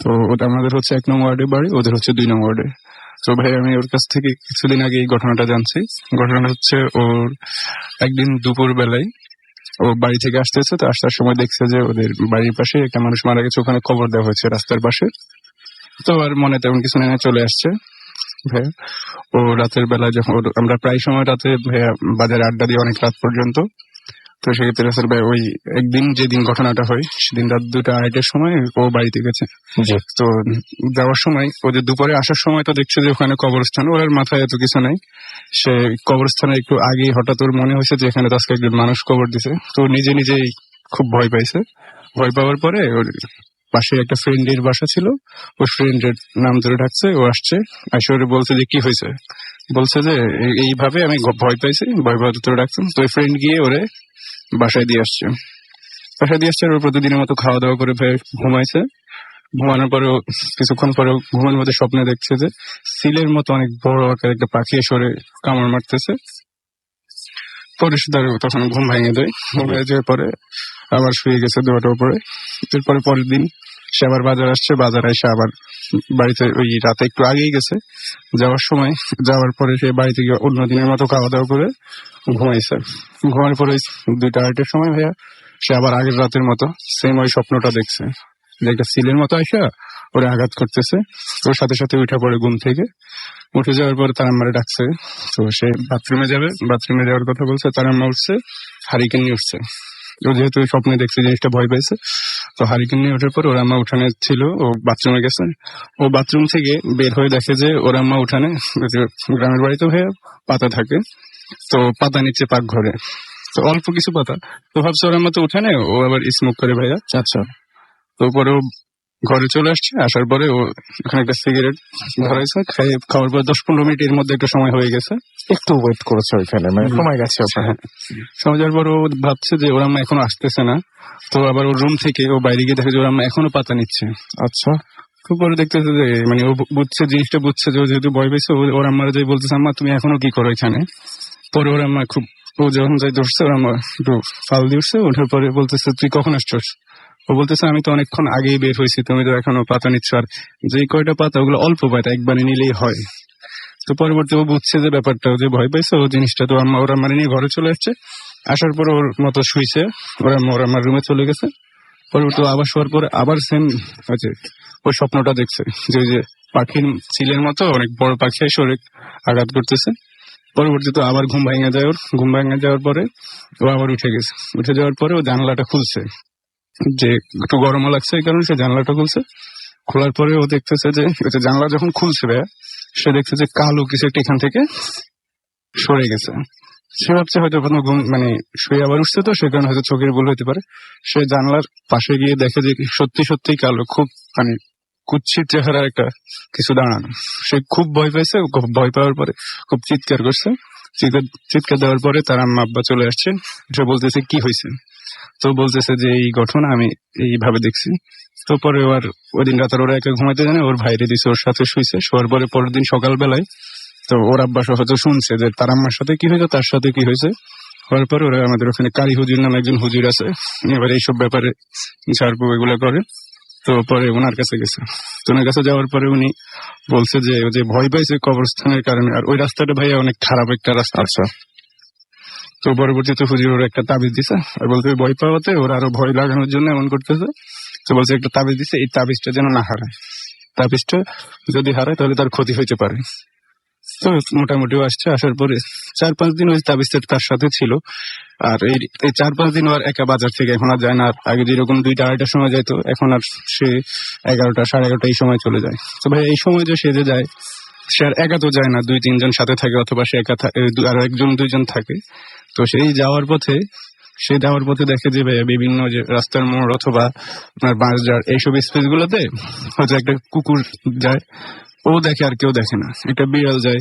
তো ওটা আমাদের হচ্ছে 1 নং ওয়ার্ডে বাড়ি, ওদের হচ্ছে 2 নং ওয়ার্ডে। তো ভাই আমি ওর কাছ থেকে কিছুদিন আগে এই ঘটনাটা জানছি। ঘটনাটা হচ্ছে ওর একদিন দুপুর বেলায় ও বাড়ি থেকে আসতেছে, তো আসার সময় দেখছে যে ওদের বাড়ির পাশে একটা মানুষ মারা গেছে, ওখানে কবর দেওয়া হয়েছে রাস্তার পাশে। তো আর মনে তেমন কিছু নেই, চলে আসছে ভাইয়া। ও রাতের বেলা যখন আমরা প্রায় সময় রাতে ভাইয়া বাজারে আড্ডা দিই অনেক রাত পর্যন্ত। তো সেক্ষেত্রে রাসেল ভাই ওই একদিন যেদিন ঘটনাটা হয় সেদিন রাত 2টা-2:30টার সময় ও বাড়িতে গেছে। তো যাওয়ার সময় ওদের দুপুরে আসার সময় তো দেখছে যে ওখানে কবরস্থান, ওর আর মাথায় এত কিছু নাই। সে কবরস্থানে একটু আগে হঠাৎ ওর মনে হয়েছে যে এখানে তো আজকে একজন মানুষ কবর দিছে, তো নিজে নিজেই খুব ভয় পাইছে। ভয় পাওয়ার পরে ওর পাশে একটা ফ্রেন্ডের বাসা ছিল, ওই ফ্রেন্ডের নাম ধরে ডাকছে, ও আসছে, আসে ওরে বলছে যে কি হয়েছে, বলছে যে এইভাবে আমি ভয় পাইছি, ভয় পাওয়ার তোরে ডাকছেন। তো ওই ফ্রেন্ড গিয়ে ওরে বাসায় দিয়ে আসছে। আর ও প্রতিদিনের মতো খাওয়া দাওয়া করে ঘুমাইছে। ঘুমানোর পরেও কিছুক্ষণ পরে ঘুমের মধ্যে স্বপ্নে দেখছে যে সিলের মতো অনেক বড় আকার একটা পাখি সরে কামড় মারতেছে। পরে তখন ঘুম ভেঙে দেয়। ঘুম ভেঙে যাওয়ার পরে আবার শুয়ে গেছে দোয়াটার উপরে। এরপরে পরের দিন সে আবার বাজার আসছে, বাজার এসে আবার বাড়িতে ওই রাতে একটু আগেই গেছে। যাওয়ার পরে সে বাড়িতে গিয়ে অন্য দিনের মতো খাওয়া দাওয়া করে ঘুমাইছে। ঘুমানোর পরে 2টা-2:30টার সময় ভাইয়া সে আবার আগের রাতের মতো সেম ওই স্বপ্নটা দেখছে যে একটা সিলের মতো আইসা ওরে আঘাত করতেছে। ওর সাথে সাথে উঠে পড়ে ঘুম থেকে। উঠে যাওয়ার পরে তার আম্মারে ডাকছে। তো সে বাথরুমে যাওয়ার কথা বলছে, তার আম্মা উঠছে, হারিকেন নিয়ে উঠছে। ও যেহেতু স্বপ্নে দেখছে জিনিসটা ভয় পেয়েছে, তো হারিকেন নিয়ে ওঠার পর ওর আম্মা উঠানে ছিল, ও বাথরুমে গেছে। ও বাথরুম থেকে বের হয়ে দেখে যে ওর আম্মা উঠানে, গ্রামের বাড়িতে হয়ে পাতা থাকে, তো পাতা নিচ্ছে পাকঘরে, তো অল্প কিছু পাতা। তো ভাবছে ওর আম্মা তো উঠানে, ও আবার স্মোক করে ভাইয়া। আচ্ছা, তো পরে ও ঘরে চলে আসছে। আসার পরে ও ওখানে একটা সিগারেট ধরাইছে, খাওয়ার পর 10-15 মিনিটের মধ্যে একটা সময় হয়ে গেছে। একটু ওয়েট করেছে ওইখানে, মানে সময় গেছে। হ্যাঁ, সময় যাওয়ার পর ও ভাবছে যে ওর আম্মা এখনো আসতেছে না। তো আবার ওর রুম থেকে ও বাইরে গিয়ে দেখে যে ওর আম্মা এখনো পাতা নিচ্ছে। আচ্ছা, খুব পরে দেখতেছে যে মানে ও জিনিসটা বুঝছে যে ও যেহেতু ভয় পেয়েছে, ওর আম্মারা যাই বলতেছে আম্মা তুমি এখনো কি করো এখানে। পরে ওর আম্মা ও যখন যাই ধরছে, ওর আম্মা একটু ফাল দিয়ে উঠছে। ওঠার পরে বলতেছে তুই কখন আসছস। ও বলতেছে আমি তো অনেকক্ষণ আগেই বের হয়েছি, তুমি তো এখনো পাতা নিচ্ছ, আর যে কয়টা পাতা ওগুলো অল্প পাতা, একবারে নিলেই হয়। তো পরবর্তী ও বুঝছে যে ব্যাপারটা, যে ভয় পাইছে ও জিনিসটা, তো ওর আম্মা নিয়ে ঘরে চলে আসছে। আসার পর ওর মতো শুইছে, ওর আম্মার রুমে চলে গেছে। পরবর্তী আবার শোয়ার পরে আবার সেম ওই স্বপ্নটা দেখছে যে ওই যে পাখির চিলের মতো অনেক বড় পাখি এসে ওরে আঘাত করতেছে। পরবর্তীতে আবার ঘুম ভেঙে যাওয়ার পরে ও আবার উঠে গেছে। উঠে যাওয়ার পরে ও জানলাটা খুলছে, যে একটু গরমও লাগছে এই কারণে সে জানলাটা খুলছে। খোলার পরে ও দেখতেছে যে জানলা যখন খুলছে ভাইয়া, সে দেখছে যে কালো কিছু একটা এখান থেকে সরে গেছে। সে ভাবছে হয়তো কোনো মানে শুয়ে আবার উঠছে, তো সে কারণে হয়তো চোখের ভুল হতে পারে। সে জানলার পাশে গিয়ে দেখে যে সত্যি সত্যি কালো, খুব মানে কুৎসিত চেহারা একটা কিছু দাঁড়ানো। সে খুব ভয় পাইছে। ভয় পাওয়ার পরে খুব চিৎকার করছে। চিৎকার দেওয়ার পরে তার আম্মা আব্বা চলে আসছে। সে বলতেছে কি হয়েছে, তো বলতেছে যে এই ঘটনা আমি এইভাবে দেখছি। তো পরে ওই দিন রাতে ওরা একা ঘুমাইতে জানে, ওর ভাইরে দিছে, ওর সাথে শুইছে। শোয়ার পরে পরের দিন সকালবেলায় তো ওর আব্বা হয়তো শুনছে যে তার আম্মার সাথে কি হয়েছে, তার সাথে কি হয়েছে। হওয়ার পরে ওরা আমাদের ওখানে কারি হুজুর নামে একজন হুজুর আছে, এবার এইসব ব্যাপারে ঝাড়পু এগুলো করে। তো পরে ওনার কাছে গেছে। তো ওনার কাছে যাওয়ার পরে উনি বলছে যে ভয় পাইছে কবরস্থানের কারণে, আর ওই রাস্তাটা ভাইয়া অনেক খারাপ একটা রাস্তা। আচ্ছা, তো পরবর্তীতে হুজুর ওর একটা তাবিজ দিছে, আর বলতে ভয় পাওয়াতে ওরা আরো ভয় লাগানোর জন্য এমন করতেছে। তো বলছে একটা তাবিজ দিছে, এই তাবিজটা যেন না হারায়, তাবিজটা যদি হারায় তাহলে তার ক্ষতি হইতে পারে। তো মোটামুটিও আসছে। আসার পরে 4-5 দিন ওই তাবিজটা তার সাথে ছিল। আর এই 4-5 দিন আর একা বাজার থেকে এখন আর যায় না। আর আগে যেরকম 2টা-2:30টার সময় যাইতো, এখন আর সে 11টা, 11:30 এই সময় চলে যায়। তো ভাই এই সময় যে সে যে যায়, সে আর একা তো যায় না, 2-3 জন সাথে থাকে, অথবা সে একা আর 1-2 জন থাকে। তো সেই যাওয়ার পথে দেখে যে বিভিন্ন যে রাস্তার মোড় অথবা আপনার বাঁশঝাড় এইসব স্পেস গুলোতে হয়তো একটা কুকুর যায়, ও দেখে আর কেউ দেখে না। একটা বিড়াল যায়,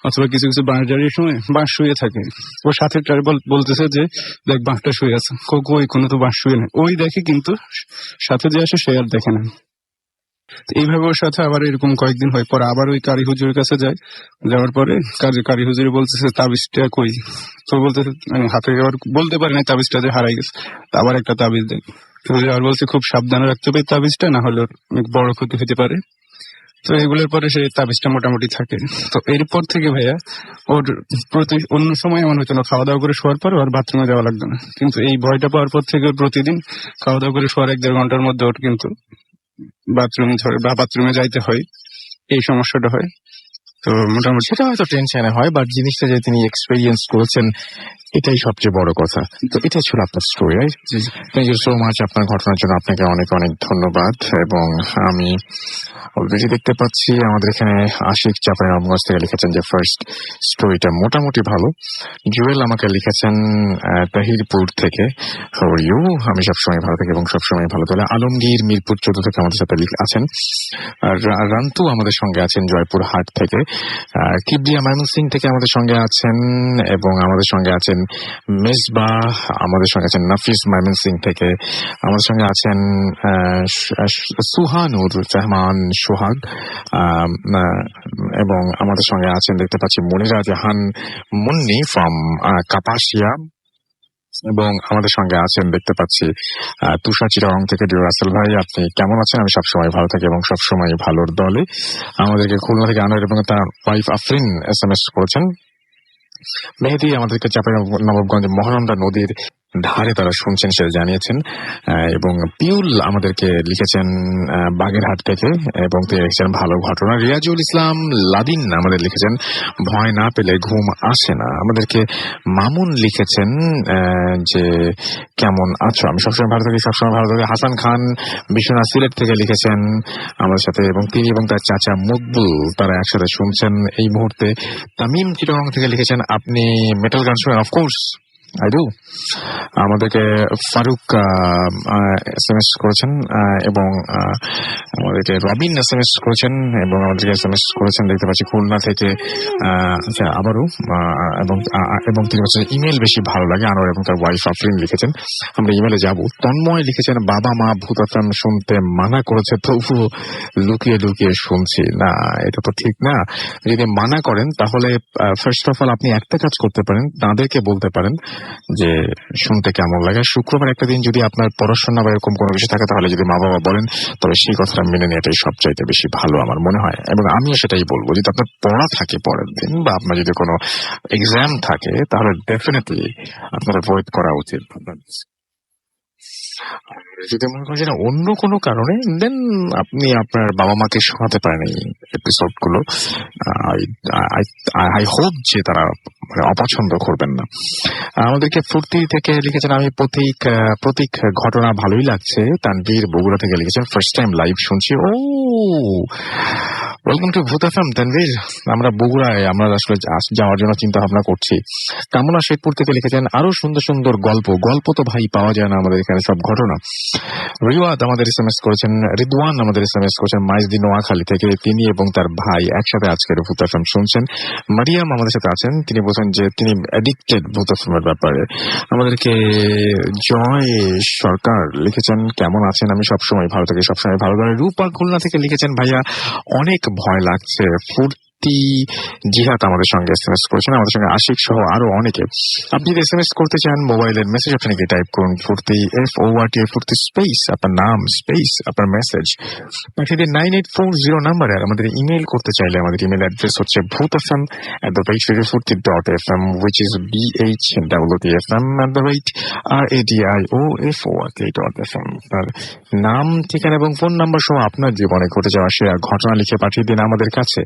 অথবা কিছু কিছু বাঁশঝাড়ের সময় বাঁশ শুয়ে থাকে। ওর সাথে বলতেছে যে দেখ বাঁশটা শুয়ে আছে, কই কোনো তো বাঁশ শুয়ে নেই। ওই দেখে, কিন্তু সাথে যে আসে সে আর দেখে না। এইভাবে ওর সাথে আবার এরকম কয়েকদিন হয়। পরে আবার ওই কারি হুজুরের কাছে যায়। যাওয়ার পরে কারি হুজুরি বলতেছে তাবিজটা কই। তো বলতেছে মানে হাতে আবার বলতে পারে না তাবিজটা যে হারাই গেছে। আবার একটা তাবিজ দেয়। তো আর বলছে খুব সাবধানে রাখতে হবে এই তাবিজটা, না হলে ওর অনেক বড় ক্ষতি হতে পারে। তো এগুলোর পরে সেই তাবিজটা মোটামুটি থাকে। তো এরপর থেকে ভাইয়া ওর প্রতি অন্য সময় এমন হতো না, খাওয়া দাওয়া করে শোয়ার পর ওর বাথরুমে যাওয়া লাগতো না, কিন্তু এই ভয়টা পাওয়ার পর থেকে ওর প্রতিদিন খাওয়া দাওয়া করে শোয়ার 1-1.5 ঘন্টার মধ্যে ওর কিন্তু বাথরুম ধরে বা বাথরুমে যাইতে হয়, এই সমস্যাটা হয়। তো মোটামুটি সেটা হয়তো টেনশনে হয়, বাট জিনিসটা যে তিনি এক্সপেরিয়েন্স করেছেন এটাই সবচেয়ে বড় কথা। তো এটা ছিল আপনার স্টোরি, রাইট? জি, জি। থ্যাংক ইউ সো মাচ আপনার ঘটনার জন্য, আপনাকে অনেক অনেক ধন্যবাদ। এবং আমি অলরেডি দেখতে পাচ্ছি আমাদের এখানে আশিক চাঁপাইনবাবগঞ্জ থেকে লিখেছেন যে ফার্স্ট স্টোরিটা মোটামুটি ভালো। জুয়েল আমাকে লিখেছেন তাহিরপুর থেকে, হাউ আর ইউ? আমি সবসময় ভালো থাকি এবং সবসময় ভালো থাকি। আলমগীর মিরপুর 14 থেকে আমাদের সাথে আছেন। আর রান্তু আমাদের সঙ্গে আছেন জয়পুর হাট থেকে। কিবরিয়া ময়মনসিং থেকে আমাদের সঙ্গে আছেন, এবং আমাদের সঙ্গে আছেন মেজবাহ, আমাদের সঙ্গে আছেন নাফিস ময়মনসিং থেকে, আমাদের সঙ্গে আছেন সুহানুর রহমান সোহাগ, এবং আমাদের সঙ্গে আছেন দেখতে পাচ্ছি মনিরা জাহান মুন্নি ফ্রম কাপাসিয়া, এবং আমাদের সঙ্গে আছেন দেখতে পাচ্ছি তুষার চিটাগং থেকে ডিও রাসেল ভাই। আপনি কেমন আছেন? আমি সবসময় ভালো থাকি এবং সবসময় ভালোর দলে। আমাদেরকে খুলনা থেকে আনোয়ার এবং তার ওয়াইফ আফরিন SMS করেছেন। মেহেদি আমাদেরকে চাঁপাইনবাবগঞ্জ মহানন্দা নদীর ধারে তারা শুনছেন সেটা জানিয়েছেন। এবং পিউল আমাদেরকে লিখেছেন বাগেরহাট থেকে, এবং তিনি লিখেছেন ভালো ঘটনা। রিয়াজুল ইসলাম লাদিন আমাদের লিখেছেন ভয় না পেলে ঘুম আসে না। আমাদেরকে মামুন লিখেছেন যে কেমন আছো? আমি সবসময় ভালো থাকি, সবসময় ভালো থাকি। হাসান খান বিশ্বনাথ সিলেট থেকে লিখেছেন আমাদের সাথে, এবং তিনি এবং তার চাচা মকবুল তারা একসাথে শুনছেন এই মুহূর্তে। তামিম চিটাগং থেকে লিখেছেন আপনি মেটাল গান শোনেন? Of course I do. আমাদেরকে ফারুক SMS করেছেন, এবং আমাদেরকে রবিন SMS করেছেন, এবং আমাদেরকে SMS করেছেন দেখতে পাচ্ছি খুলনা থেকে। আচ্ছা, আবারও এবং তিনি বলছেন ইমেল বেশি ভালো লাগে। আনোয়ার এবং তার ওয়াইফ আফরিন লিখেছেন। আমরা ইমেলে যাব। তন্ময় লিখেছেন বাবা মা ভূত FM শুনতে মানা করেছে, তবুও লুকিয়ে লুকিয়ে শুনছি। না, এটা তো ঠিক না। যদি মানা করেন তাহলে ফার্স্ট অফ অল আপনি একটা কাজ করতে পারেন, তাদেরকে বলতে পারেন যে শুনতে কেমন লাগে। শুক্রবার একটা দিন যদি আপনার পড়াশোনা বা এরকম কোনো কিছু থাকে, তাহলে যদি মা বাবা বলেন তবে সেই কথাটা মেনে নেওয়াটাই সবচাইতে বেশি ভালো আমার মনে হয়। এবং আমিও সেটাই বলবো, যদি আপনার পড়া থাকে পরের দিন, বা আপনার যদি কোনো এক্সাম থাকে, তাহলে ডেফিনেটলি আপনার অ্যাভয়েড করা উচিত। যদি মনে করেন যে অন্য কোনো কারণে, দেন আপনি আপনার বাবা মাকে শোনাতে পারেন এই এপিসোড গুলো। আই হোপ যে তারা অপছন্দ করবেন না। আমাদেরকে ফুর্তি থেকে লিখেছেন আমি প্রতীক ঘটনা ভালোই লাগছে। তানভীর বগুড়া থেকে লিখেছেন ফার্স্ট টাইম লাইভ শুনছি। ও ওয়েলকাম টু ভূত FM তানভীর। আমরা বগুড়ায় আমরা আসলে যাওয়ার জন্য চিন্তা ভাবনা করছি। কামনা শেখপুর থেকে লিখেছেন আরো সুন্দর সুন্দর গল্প তো ভাই পাওয়া যায় না আমাদের এখানে সব ঘটনা। রিওয়াদ আমাদের SMS করেছেন, রিদওয়ান আমাদের SMS করেছেন মাইজদি নোয়াখালী থেকে। তিনি এবং তার ভাই একসাথে আজকের ভূত FM শুনছেন। মারিয়াম আমাদের সাথে আছেন, তিনি বলছেন যে তিনি অ্যাডিক্টেড ভূত FM এর ব্যাপারে। আমাদেরকে জয় সরকার লিখেছেন কেমন আছেন? আমি সবসময় ভালো থাকি, সবসময় ভালো থাকি। রূপা খুলনা থেকে লিখেছেন ভাইয়া অনেক ভয় লাগছে। জিহাদ আমাদের সঙ্গে SMS করেছেন, আমাদের সঙ্গে আশিক সহ আরো অনেকে। আপনি যদি SMS করতে চান মোবাইলের মেসেজ অপশনে গিয়ে টাইপ করুন ফুর্তি FORT ফুর্তি স্পেস আপনার নাম স্পেস আপনার মেসেজ পাঠিয়ে দিন 9840 নাম্বারে। আর আমাদের ইমেল করতে চাইলে আমাদের ইমেল অ্যাড্রেস হচ্ছে bhutfm@radio40.fm which is BHWTFM@radioFORT.fm। তার নাম, ঠিকানা এবং ফোন নাম্বার সহ আপনার জীবনে ঘটে যাওয়া সে ঘটনা লিখে পাঠিয়ে দিন আমাদের কাছে।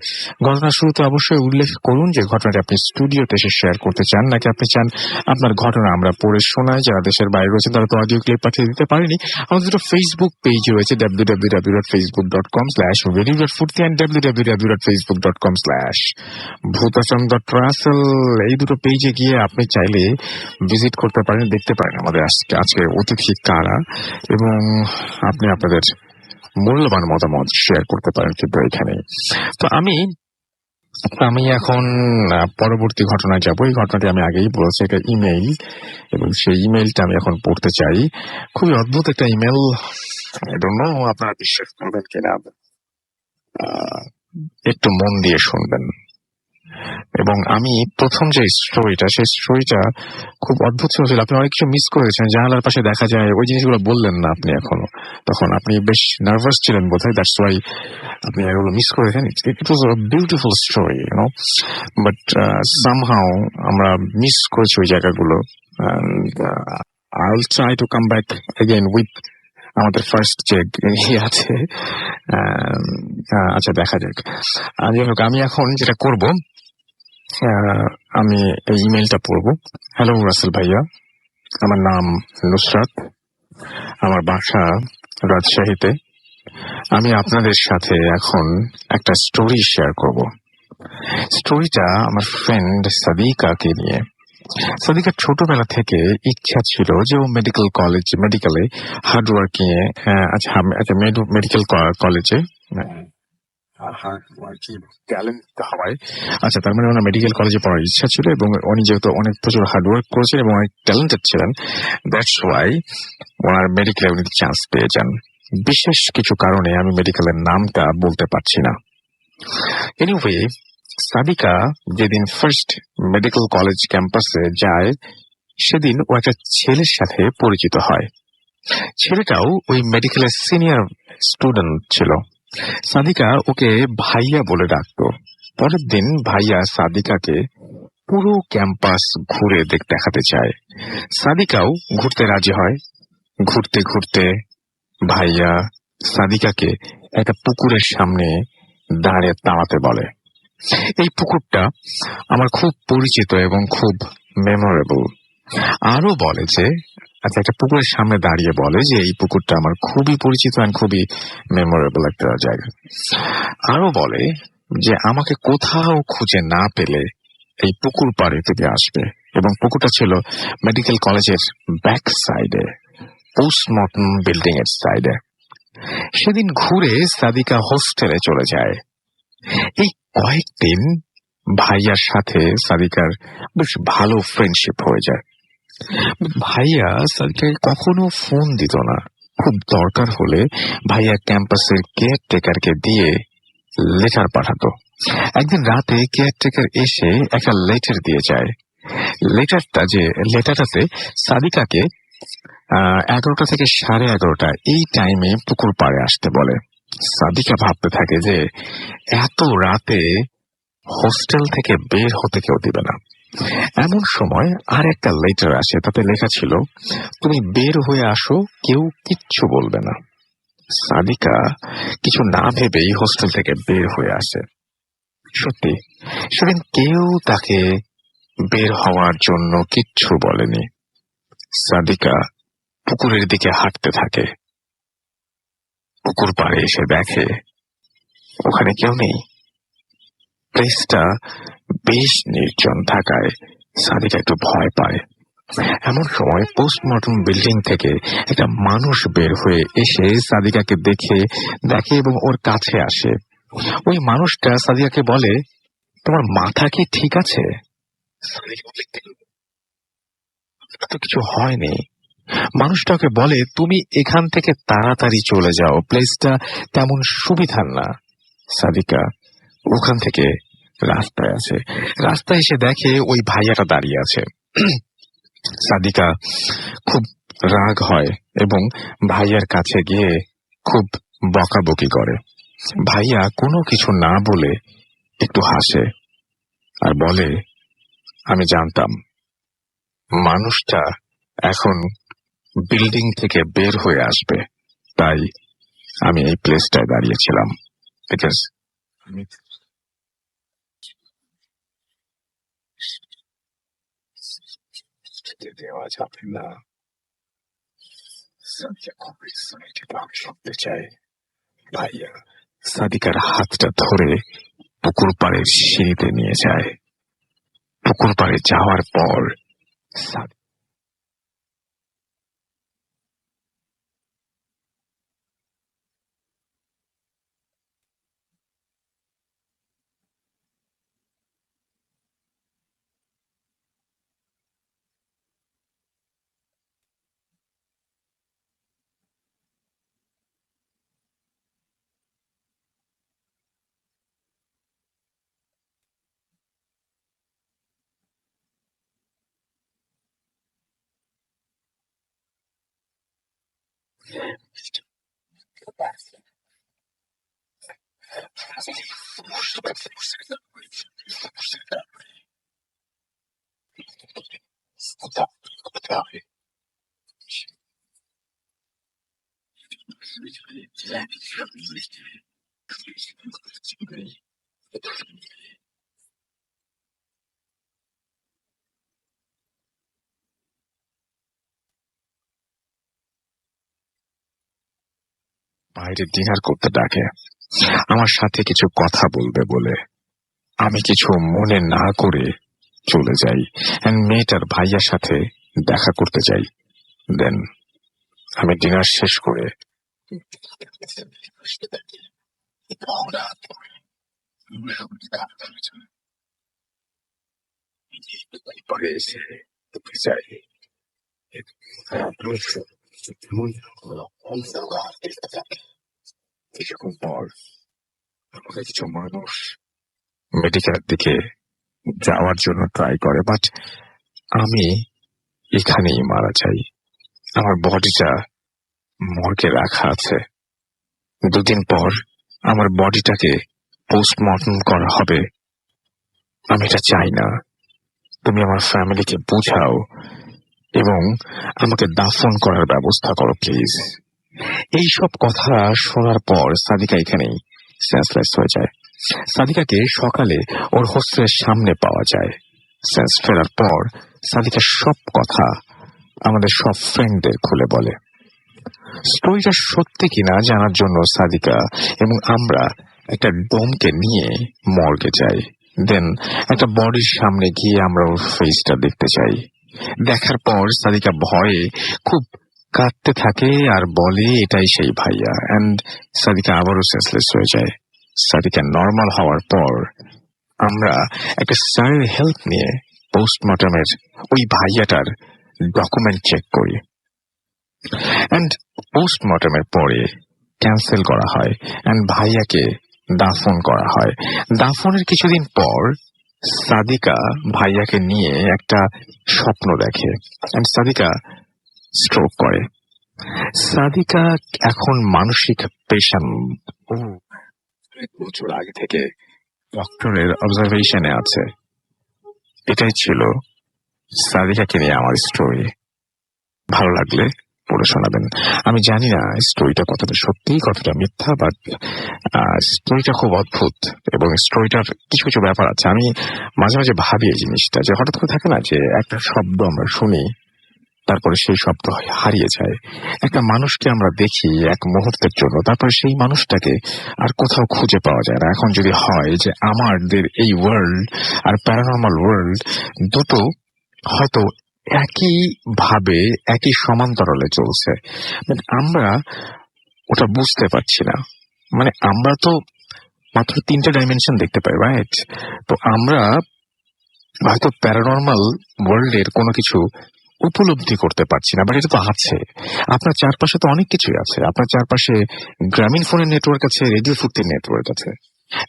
ঘটনার শুরুতে অবশ্যই উল্লেখ করুন যে ঘটনাটি আপনি স্টুডিওতে এসে শেয়ার করতে চান, নাকি আপনি চান আপনার ঘটনা আমরা পড়ে শোনাই। যারা দেশের বাইরে রয়েছেন তারা তো অডিও ক্লিপ পাঠিয়ে দিতে পারেনি। আমাদের দুটো ফেসবুক পেজ রয়েছে, www.facebook.com/radio.furti and www.facebook.com/bhutfm.russell। এই দুটো পেজে গিয়ে আপনি চাইলে ভিজিট করতে পারেন, দেখতে পারেন আমাদের আজকে অতিথি কারা, এবং আপনি আপনাদের মূল্যবান মতামত শেয়ার করতে পারেন কিন্তু এখানে। তো আমি এখন পরবর্তী ঘটনায় যাব। এই ঘটনাটি আমি আগেই বলেছি, একটা ইমেইল, এবং সেই ইমেইলটা আমি এখন পড়তে চাই। খুবই অদ্ভুত একটা ইমেল। আপনারা বিশ্বাস করবেন কিনা, একটু মন দিয়ে শুনবেন। এবং আমি প্রথম যে স্টোরিটা, সেই স্টোরিটা খুব অদ্ভুত ছিল। আপনি অনেক কিছু মিস করেছেন। জানালার পাশে দেখা যায় ওই জিনিসগুলো বললেন না আপনি এখনো। তখন আপনি বেশ নার্ভাস ছিলেন বোধহয়, দ্যাটস ওয়াই আপনি এগুলো মিস করেছেন। It was a beautiful story, you know, but somehow আমরা মিস করেছি ওই জায়গাগুলো। I will try to come back again with আমাদের ফার্স্ট যে ইয়ে আছে। আচ্ছা, দেখা যাক। যাই হোক, আমি এখন যেটা করব, আমি এই ইমেলটা পড়বো। হ্যালো রাসেল ভাইয়া, আমার নাম নুসরাত, আমার বাসা রাজশাহীতে। আমি আপনাদের সাথে এখন একটা স্টোরি শেয়ার করব। স্টোরিটা আমার ফ্রেন্ড সাদিকাকে নিয়ে। সাদিকার ছোটবেলা থেকে ইচ্ছা ছিল যে ও মেডিকেলে হার্ডওয়ার্কিং এ, মেডিকেল কলেজে ট্যালেন্ট হওয়ায়, আচ্ছা, তার মানে ওনার মেডিকেল কলেজে পড়ার ইচ্ছা ছিল এবং উনি যেহেতু অনেক প্রচুর হার্ডওয়ার্ক করেছেন এবং অনেক ট্যালেন্টেড ছিলেন, দ্যাটস ওয়াই ওনার মেডিকেলে উনি চান্স পেয়ে যান। বিশেষ কিছু কারণে আমি মেডিকেলের নামটা বলতে পারছি না। এনিওয়ে, সাদিকা যেদিন ফার্স্ট মেডিকেল কলেজ ক্যাম্পাসে যায়, সেদিন ও একটা ছেলের সাথে পরিচিত হয়। ছেলেটাও ওই মেডিকেলের সিনিয়র স্টুডেন্ট ছিল। সাদিকা ওকে ভাইয়া বলে ডাকতো। পরের দিন ভাইয়া সাদিকাকে পুরো ক্যাম্পাস ঘুরে দেখাতে চায়। সাদিকাও ঘুরতে রাজি হয়। ঘুরতে ঘুরতে ভাইয়া সাদিকাকে একটা পুকুরের সামনে দাঁড়াতে বলে। এই পুকুরটা আমার খুব পরিচিত এবং খুব মেমোরেবল। আরো বলে যে, আচ্ছা, একটা পুকুরের সামনে দাঁড়িয়ে বলে যে এই পুকুরটা আমার খুবই পরিচিত আর খুবই মেমোরেবল একটা জায়গা। আরো বলে যে আমাকে কোথাও খুঁজে না পেলে এই পুকুর পাড়ে থেকে আসবে, এবং পুকুরটা ছিল মেডিকেল কলেজের ব্যাক সাইডে, পোস্টমর্টম বিল্ডিং এর সাইডে। সেদিন ঘুরে সাদিকা হোস্টেলে চলে যায়। এই কয়েকদিন ভাইয়ার সাথে সাদিকার বেশ ভালো ফ্রেন্ডশিপ হয়ে যায়। ভাইয়া সাদিকাকে কখনো ফোন দিত না। খুব দরকার হলে ভাইয়া ক্যাম্পাসের কেয়ারটেকারকে দিয়ে লেটার পাঠাতো। একদিন রাতে কেয়ারটেকার এসে একটা লেটার দিয়ে যায়। লেটারটাতে সাদিকাকে 11টা থেকে 11:30 এই টাইমে পুকুর পাড়ে আসতে বলে। সাদিকা ভাবতে থাকে যে এত রাতে হোস্টেল থেকে বের হতে কেউ দিবে না। এমন সময় আর একটা লেটার আসে, তাতে লেখা ছিল, তুমি বের হয়ে আসো, কেউ কিচ্ছু বলবে না। সাদিকা কিছু না ভেবেই হোস্টেল থেকে বের হয়ে আসে। সত্যি সেদিন কেউ তাকে বের হওয়ার জন্য কিচ্ছু বলেনি। সাদিকা পুকুরের দিকে হাঁটতে থাকে। পুকুর পাড়ে এসে দেখে ওখানে কেউ নেই। প্লেসটা বেশ নির্জন থাকায় সাদিকা একটু ভয় পায়। এমন সময় পোস্টমর্টম বিল্ডিং থেকে একটা মানুষ বের হয়ে এসে সাদিকাকে দেখে এবং ওর কাছে আসে। ওই মানুষটা সাদিকাকে বলে, তোমার মাথা কি ঠিক আছে? তো কিছু হয়নি। মানুষটাকে বলে, তুমি এখান থেকে তাড়াতাড়ি চলে যাও, প্লেসটা তেমন সুবিধার না। সাদিকা ওখান থেকে রাস্তায় এসে দেখে ওই ভাইয়াটা দাঁড়িয়ে আছে। সাদিকা খুব রাগ হয় এবং ভাইয়ার কাছে গিয়ে খুব বকাবকি করে। ভাইয়া কোনো কিছু না বলে একটু হাসে আর বলে, আমি জানতাম মানুষটা এখন বিল্ডিং থেকে বের হয়ে আসবে, তাই আমি এই প্লেসটায় দাঁড়িয়েছিলাম। বিকজ আমি দেওয়া যাবে না। শুনতে চাই। ভাইয়া সাদিকার হাতটা ধরে পুকুর পাড়ের সিঁড়িতে নিয়ে যায়। পুকুর পাড়ে যাওয়ার পর বাইরে ডিনার করতে ডাকে, আমার সাথে কিছু কথা বলবে বলে। আমি কিছু মনে না করে চলে যাই এন্ড মেয়েটার ভাইয়ার সাথে দেখা করতে যাই। দেন আমি ডিনার শেষ করে পরে এসে যাই। কিছুক্ষণ পর আমাকে কিছু মানুষ মেডিকেলের দিকে যাওয়ার জন্য ট্রাই করে, বাট আমি এখানেই মারা যাই। আমার বডিটা মর্গে রাখা আছে। 2 দিন পর আমার বডিটাকে পোস্টমর্টম করা হবে। আমি এটা চাই না। তুমি আমার ফ্যামিলিকে বোঝাও এবং আমাকে দাফন করার ব্যবস্থা করো প্লিজ। এইসব কথা শোনার পর সাদিকা এখানেই সেন্সলেস হয়ে যায়। সাদিকাকে সকালে ওর হোস্টেলের সামনে পাওয়া যায়। সেন্স ফেরার পর সাদিকা সব কথা আমাদের সব ফ্রেন্ডদের খুলে বলে। স্টোরিটা সত্যি কিনা জানার জন্য সাদিকা এবং আমরা একটা ডোমকে নিয়ে মর্গে যাই। দেন একটা বডির সামনে গিয়ে আমরা ওর ফেসটা দেখতে চাই। দেখার পর সাদিকা ভয়ে খুব কাঁদতে থাকে আর বলে এটাই সেই ভাইয়া। এন্ড সাদিকা আবারও সেন্সলেস হয়ে যায়। সাদিকা নর্মাল হওয়ার পর আমরা একটা স্যারের হেল্প নিয়ে পোস্টমর্টমের ওই ভাইয়াটার ডকুমেন্ট চেক করি এন্ড পোস্টমর্টমের পরে ক্যান্সেল করা হয় এন্ড ভাইয়াকে দাফন করা হয়। দাফনের কিছুদিন পর সাদিকা ভাইয়াকে নিয়ে একটা স্বপ্ন দেখে এন্ড সাদিকা স্ট্রোক করে। সাদিকা এখন মানসিক পেশেন্ট। ও 1 বছর আগে থেকে ডক্টরের অবজারভেশনে আছে। এটাই ছিল সাদিকাকে নিয়ে আমার স্টোরি। ভালো লাগলে পড়ে শোনাবেন। আমি জানি না স্টোরিটা কতটা সত্যি কতটা মিথ্যা, বাট স্টোরিটা খুব অদ্ভুত এবং স্টোরিটার কিছু কিছু ব্যাপার আছে। আমি মাঝে মাঝে ভাবি এই জিনিসটা যে হঠাৎ করে থাকে না যে একটা শব্দ আমরা শুনি, তারপরে সেই শব্দ হারিয়ে যায়। একটা মানুষকে আমরা দেখি 1 মুহূর্তের জন্য, তারপরে সেই মানুষটাকে আর কোথাও খুঁজে পাওয়া যায় না। এখন যদি হয় যে আমাদের এই ওয়ার্ল্ড আর প্যারানর্মাল ওয়ার্ল্ড দুটো হয়তো একই ভাবে একই সমান্তরালে চলছে, আমরা ওটা বুঝতে পারছি না। মানে আমরা তো মাত্র 3টে ডাইমেনশন দেখতে পাই, রাইট? তো আমরা হয়তো প্যারানর্মাল ওয়ার্ল্ডের কোনো কিছু উপলব্ধি করতে পারছি না, বাট এটা তো আছে। আপনার চারপাশে তো অনেক কিছুই আছে। আপনার চারপাশে গ্রামীণ ফোনের নেটওয়ার্ক আছে, রেডিও ফুক্তির নেটওয়ার্ক আছে।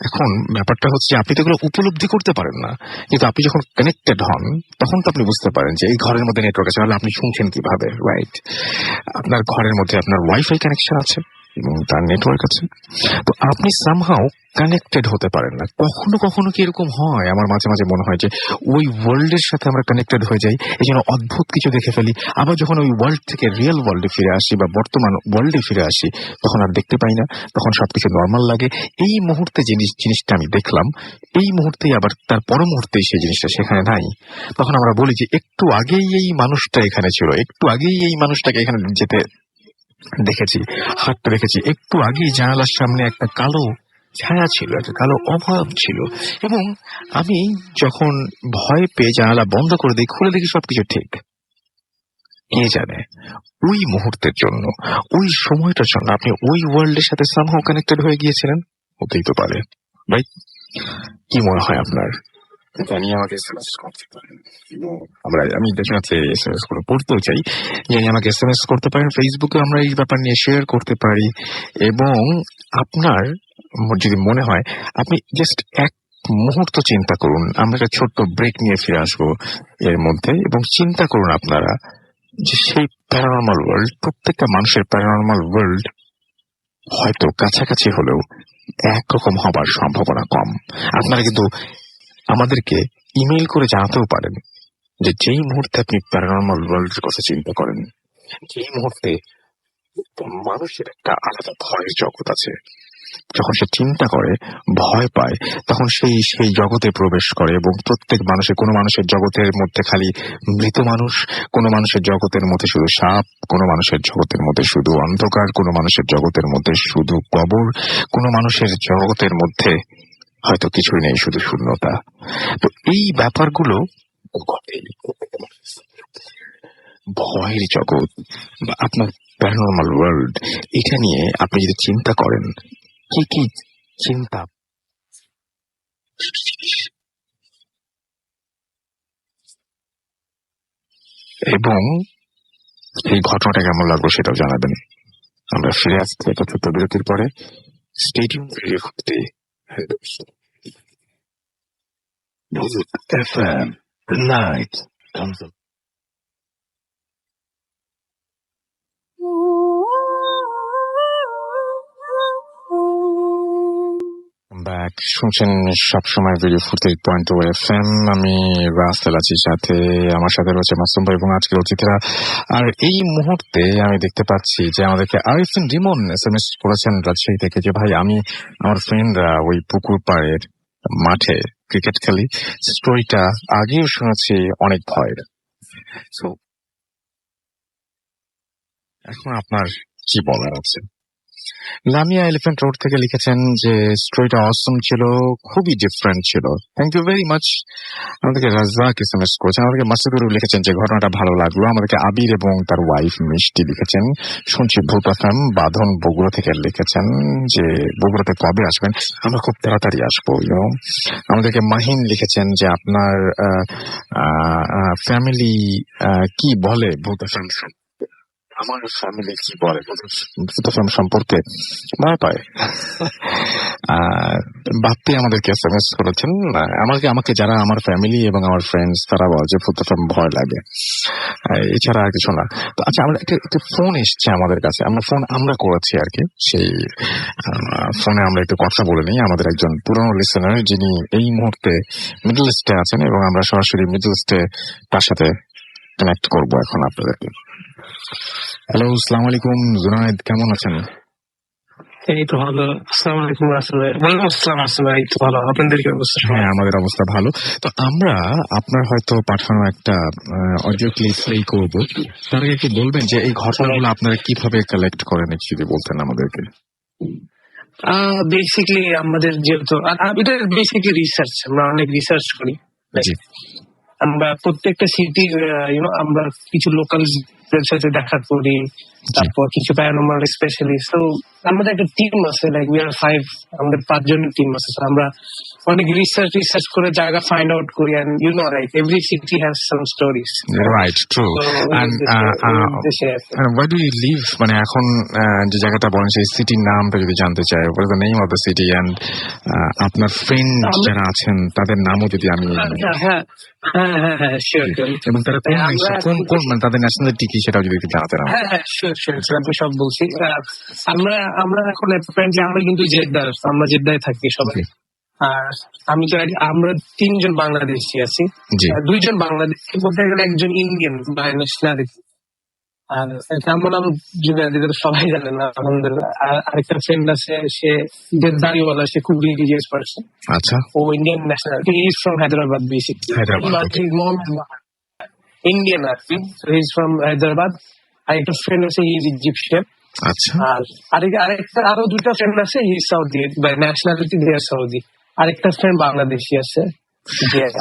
এখন ব্যাপারটা হচ্ছে আপনি তো এগুলো উপলব্ধি করতে পারেন না, কিন্তু আপনি যখন কানেক্টেড হন তখন তো আপনি বুঝতে পারেন যে এই ঘরের মধ্যে নেটওয়ার্ক আছে, তাহলে আপনি শুনছেন কিভাবে, রাইট? আপনার ঘরের মধ্যে আপনার ওয়াইফাই কানেকশন আছে এবং তার নেটওয়ার্ক আছে, তো আপনি সামহাও কানেক্টেড হতে পারেন না। কখনো কখনো কি এরকম হয়, আমার মাঝে মাঝে মনে হয় যে ওই ওয়ার্ল্ডের সাথে আমরা কানেক্টেড হয়ে যাই, এই জন্য অদ্ভুত কিছু দেখে ফেলি। আবার যখন ওই ওয়ার্ল্ড থেকে রিয়েল ওয়ার্ল্ডে ফিরে আসি বা বর্তমান ওয়ার্ল্ডে ফিরে আসি, তখন আর দেখতে পাই না, তখন সবকিছু নর্মাল লাগে। এই মুহূর্তে জিনিসটা আমি দেখলাম, এই মুহূর্তেই আবার তার পর মুহূর্তেই সেই জিনিসটা সেখানে নাই। তখন আমরা বলি যে একটু আগেই এই মানুষটা এখানে ছিল, একটু আগেই এই মানুষটাকে এখানে যেতে দেখেছি, হাঁটতে দেখেছি, একটু আগেই জানালার সামনে একটা কালো ছায়া ছিল, একটা কালো অভাব ছিল। এবং আমি যখন ভয় পেয়ে জানালা বন্ধ করে দিই, খুলে দেখি সবকিছু ঠিক। কে জানে ওই মুহূর্তের জন্য, ওই সময়টার জন্য আপনি ওই ওয়ার্ল্ডের সাথে সামহাও কানেক্টেড হয়ে গিয়েছিলেন। হতেই তো পারে, ভাই। কি মনে হয় আপনার? জানি আমাকে এসএমএস করতে পারেন। আমি ডেফিনেটলি এসএমএস করে পড়তেও চাই। জানি আমাকে এসএমএস করতে পারেন। ফেসবুকে আমরা এই ব্যাপার নিয়ে শেয়ার করতে পারি। এবং আপনার যদি মনে হয়, আপনি জাস্ট 1 মুহূর্ত চিন্তা করুন। আমরা একটা ছোট্ট ব্রেক নিয়ে ফিরে আসবো এর মধ্যে, এবং চিন্তা করুন আপনারা যে সেই প্যারানর্মাল ওয়ার্ল্ড, প্রত্যেকটা মানুষের প্যারানর্মাল ওয়ার্ল্ড হয়তো কাছাকাছি হলেও একরকম হবার সম্ভাবনা কম। আপনারা কিন্তু আমাদেরকে ইমেল করে জানাতেও পারেন যে যেই মুহূর্তে আপনি প্যারানর্মাল ওয়ার্ল্ডের কথা চিন্তা করেন, যেই মুহূর্তে মানুষের একটা আলাদা ভয়ের জগৎ আছে, যখন সে চিন্তা করে, ভয় পায়, তখন সেই জগতে প্রবেশ করে এবং প্রত্যেক মানুষের, কোনো মানুষের জগতের মধ্যে খালি মৃত মানুষ, কোনো মানুষের জগতের মধ্যে শুধু সাপ, কোনো মানুষের জগতের মধ্যে শুধু অন্ধকার, কোনো মানুষের জগতের মধ্যে শুধু কবর, কোনো মানুষের জগতের মধ্যে হয়তো কিছুই নেই, শুধু শূন্যতা। তো এই ব্যাপারগুলো ঘটেই প্রত্যেকটা মানুষের। ভয়ের জগৎ বা আপনার প্যারানর্মাল ওয়ার্ল্ড, এটা নিয়ে আপনি যদি চিন্তা করেন, কি কি চিন্তা এবং এই ঘটনাটা কেমন লাগলো সেটাও জানাবেন। আমরা ফিরে আসছি একটা ছোট্ট বিরতির পরে। স্টেডিয়াম রেডিও করতে FM, the night comes up. Back শুনছেন সবসময় ভিডিও 48.2 FM। আমি রাসেল আছি, সাথে আমার সাথে রয়েছে মাসুম ভাই এবং আজকের অতিথিরা। আর এই মুহূর্তে আমি দেখতে পাচ্ছি যে আমাদেরকে আরিফিন রিমন SMS করেছেন রাজশাহী থেকে যে ভাই, আমি আমার ফ্রেন্ডরা ওই পুকুর পাড়ের মাঠে ক্রিকেট খেলি। স্টোরিটা আগেও শুনেছি, অনেক ভয়ের। সো এখন আপনার কি বলার আছে? লামিয়া এলিফ্যান্ট রোড থেকে লিখেছেন যে স্টোরিটা অসম ছিল, খুবই ডিফারেন্ট ছিল। Thank you very much. আমাদেরকে রাজ্জাক SMS করেছেন। আমাদেরকে মাসুদুর লিখেছেন যে ঘটনাটা ভালো লাগলো। আমাদেরকে আবির এবং তার ওয়াইফ মিষ্টি লিখেছেন শুনছি ভূত FM বাঁধন বগুড়া থেকে লিখেছেন যে বগুড়াতে কবে আসবেন? আমরা খুব তাড়াতাড়ি আসবো। আমাদেরকে মাহিন লিখেছেন যে আপনার ফ্যামিলি কি বলে ভূত FM, আমার ফ্যামিলি কি বলে ভূত FM সম্পর্কে, ভয় পায়। বাপ্পি আমাদেরকে SMS করেছেন, আমাকে যারা আমার ফ্যামিলি এবং আমার ফ্রেন্ডস তারা বলে যে ভূত FM ভয় লাগে, এছাড়া আর কিছু না। তো আচ্ছা, আমরা একটা ফোন এসছে আমাদের কাছে, আমরা করেছি আর কি। সেই ফোনে আমরা একটু কথা বলে নিই। আমাদের একজন পুরনো লিসেনার যিনি এই মুহূর্তে মিডল ইস্টে আছেন এবং আমরা সরাসরি মিডল ইস্টে তার সাথে কানেক্ট করবো এখন আপনাদেরকে। হ্যালো, আসসালামু আলাইকুম জুনায়েদ, কেমন আছেন? এই তো ভালো। আসসালামু আলাইকুম আসলে ওয়ালাইকুম আসসালাম। আসলে এই তো ভালো, আপনাদের কি অবস্থা? হ্যাঁ, আমাদের অবস্থা ভালো। তো আমরা আপনার হয়তো পাঠানো একটা অডিও ক্লিপ প্লে করব, তার আগে একটু বলবেন যে এই ঘটনাগুলো আপনারা কিভাবে কালেক্ট করেন, যদি বলতেন আমাদেরকে। বেসিক্যালি আমাদের যেহেতু এটা বেসিক্যালি রিসার্চ, আমরা অনেক রিসার্চ করি। জি, আমরা প্রত্যেকটা সিটি আমরা কিছু লোকাল সাথে দেখা করি, তারপর কিছু প্যারানর্মাল স্পেশালিস্ট। তো আমাদের একটা টিম আছে, লাইক উই আর 5, আমাদের 5 জনের টিম আছে। তো আমরা অনেক রিসার্চ করে জায়গা ফাইন্ড আউট করি, and right, every city has some stories. Right, true. And where do you live, মানে এখন যে জায়গাটা বলেন সেই সিটির নামটা যদি জানতে চাই, what is the name of the city, and আপনার ফ্রেন্ড যারা আছেন তাদের নামও যদি আমি। হ্যাঁ, শিওর। এবং তারা কোন মানে তাদের ন্যাশনালিটি কি সেটাও যদি একটু জানাতে। হ্যাঁ, শিওর, আমি সব বলছি। আমরা এখন আমরা কিন্তু আমরা জেদ্দায় থাকি সবাই। আর আমরা 3 জন বাংলাদেশি আছি, 2 জন বাংলাদেশি বলতে গেলে একজন ইন্ডিয়ান বাই ন্যাশনালিটি। আর আমার নাম জুনায়েদ, এটা সবাই জানেন না আলহামদুলিল্লাহ। আরেকটা ফ্রেন্ড আছে, সে দাড়িওয়ালা, সে খুব রিলিজিয়াস পারসন। আচ্ছা, ও Indian nationality, he is from Hyderabad basically. Indian আর কি, হি ইজ ফ্রম হায়দ্রাবাদ। আরেকটা ফ্রেন্ড আছে, হি ইজ ইজিপশিয়ান। আচ্ছা, আর আরো 2টা ফ্রেন্ড আছে, he is Saudi, by nationality they are Saudi. আরেকটা ফ্রেন্ড বাংলাদেশি আছে,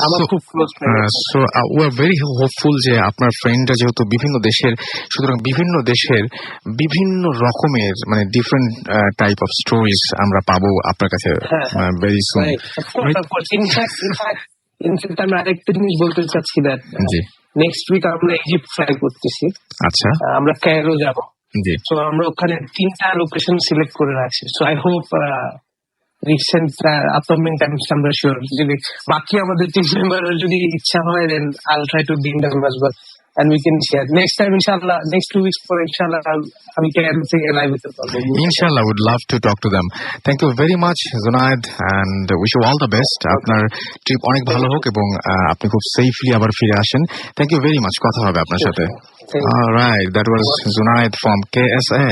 আমার খুব close friend. So we are very hopeful যে আপনার ফ্রেন্ডরা যেহেতু বিভিন্ন দেশের, সুতরাং বিভিন্ন দেশের বিভিন্ন রকমের মানে ডিফারেন্ট টাইপ অফ স্টোরিজ আমরা পাবো আপনার কাছে ভেরি সুন। ইনফ্যাক্ট আমি আরেকটা জিনিস বলতে চাচ্ছি, দ্যাট নেক্সট উইক আমরা ইজিপ্ট ফ্লাই করতেছি। আচ্ছা, আমরা কায়রো যাবো। তো আমরা ওখানে 3টা লোকেশন সিলেক্ট করে রাখছি। So I hope recent upcoming Times আমরা শিওর, যদি বাকি আমাদের টিম মেম্বার যদি ইচ্ছা হয়, then I'll try to bring them as well. and we can share. Next time, inshallah, next 2 weeks for inshallah, we can everything alive with the problem. ইনশাআল্লাহ, would love to talk to them. Thank you very much, Junaid, and wish you all the best. আপনার trip অনেক ভালো হোক এবং আপনি খুব safely আবার ফিরে আসেন. Thank you very much. কথা হবে আপনার সাথে. Alright, that was Junaid from KSA.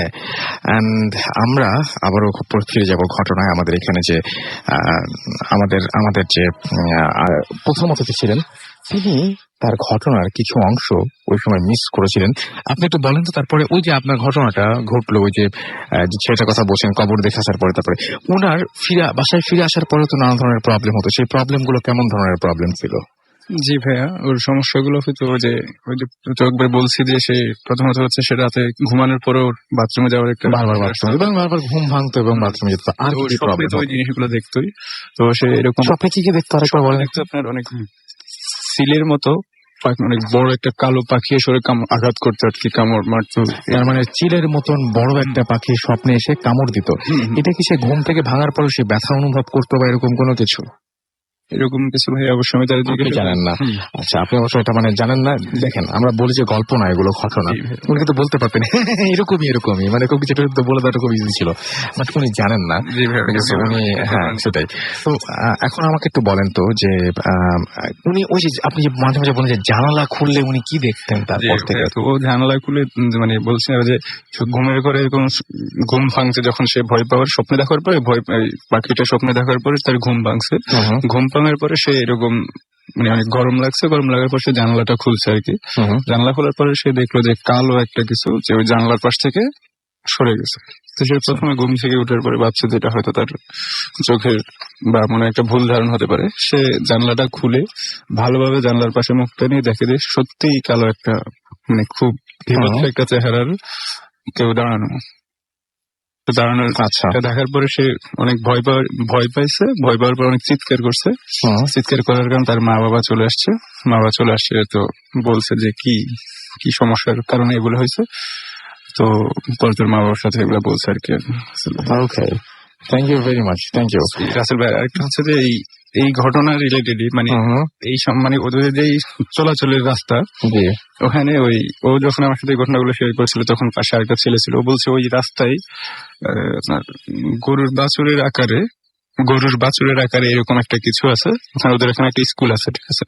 And আমরা আবারও ফিরে যাব ঘটনায়। আমাদের এখানে যে আমাদের যে প্রথম অতিথি ছিলেন, তিনি তার ঘটনার কিছু অংশ ওই সময় মিস করেছিলেন। আপনি একটু বলেন তো, তারপরে ওই যে আপনার ঘটনাটা ঘটলো, ওই যে ছেলেটার কথা বলছেন কবর দেখে আসার পরে, তারপরে ওনার বাসায় ফিরে আসার পরে তো নানা ধরনের প্রবলেম হতো, সেই প্রবলেমগুলো কেমন ধরনের প্রবলেম ছিল? জি ভাইয়া, ওর সমস্যাগুলো হয়তো ওই যে একবার বলছি যে সে প্রথমত হচ্ছে সে রাতে ঘুমানোর পরে ওর বাথরুমে যাওয়ার একটা বারবার বাথরুম এবং বারবার ঘুম ভাঙতো এবং বাথরুমে যেত। আর কি প্রবলেম? ওই জিনিসগুলো দেখতোই। তো সে এরকম স্বপ্নে কি দেখতো আরেকবার বলেন? দেখতো আপনার অনেক সিলের মতো অনেক বড় একটা কালো পাখি এসে আঘাত করতো আর কি, কামড় মারতো। তার মানে চিলের মতন বড় একটা পাখি স্বপ্নে এসে কামড় দিত। এটা কি সে ঘুম থেকে ভাঙার পরে সে ব্যথা অনুভব করতো বা এরকম কোনো কিছু? এরকম কিছু ভাই অবশ্যই আমি তাদের দিকে জানেন না। আচ্ছা, আপনি অবশ্যই এটা মানে জানেন না। দেখেন, আমরা বলি যে গল্প না, এগুলো ঘটনা। উনি কিন্তু বলতে পারতেন এরকমই মানে খুব যেটা বলে দেওয়াটা খুব ইজি ছিল, বাট উনি জানেন না। উনি হ্যাঁ সেটাই। তো এখন আমাকে একটু বলেন তো যে উনি ওই যে আপনি যে মাঝে মাঝে বলেন যে জানালা খুললে উনি কি দেখতেন তারপর থেকে? তো ও জানালা খুলে মানে বলছে যে ঘুমের করে এরকম ঘুম ভাঙছে, যখন সে ভয় পাওয়ার স্বপ্নে দেখার পরে পাখিটা স্বপ্নে দেখার পরে তার ঘুম ভাঙছে। ঘুম ভাঙার পরে সে এরকম মানে অনেক গরম লাগার পর সে জানালাটা খুলছে আর কি। জানালা খোলার পরে সে দেখলো যে কালো একটা কিছু যে ওই জানালার পাশ থেকে সরে গেছে। তো সে প্রথমে ঘুম থেকে উঠার পরে ভাবছে যেটা হয়তো তার চোখের বা মনে একটা ভুল ধারণা হতে পারে। সে জানলাটা খুলে ভালোভাবে জানলার পাশে মুখটা নিয়ে দেখে যে সত্যিই কালো একটা মানে খুব বিভৎস একটা চেহারার কেউ দাঁড়ানো। দেখার পরে সে অনেক ভয় পাইছে। ভয় পাওয়ার পর অনেক চিৎকার করছে। চিৎকার করার কারণে তার মা বাবা চলে আসছে। তো বলছে যে কি সমস্যার কারণে এগুলো হয়েছে। তো পরে তোর মা বাবার সাথে এগুলো বলছে আর কি। Okay, thank you very much. Thank you Rasel ভাই। আরেকটা হচ্ছে যে এই ঘটনা রিলেটেডই মানে মানে ওদের যে চলাচলের রাস্তা, ওখানে ও যখন আমার সাথে এই ঘটনাগুলো শেয়ার করছিল তখন পাশে আরেকটা ছেলে ছিল। ও বলছে ওই রাস্তায় আপনার গরুর বাছুরের আকারে এরকম একটা কিছু আছে। ওখানে ওদের এখানে একটা স্কুল আছে, ঠিক আছে।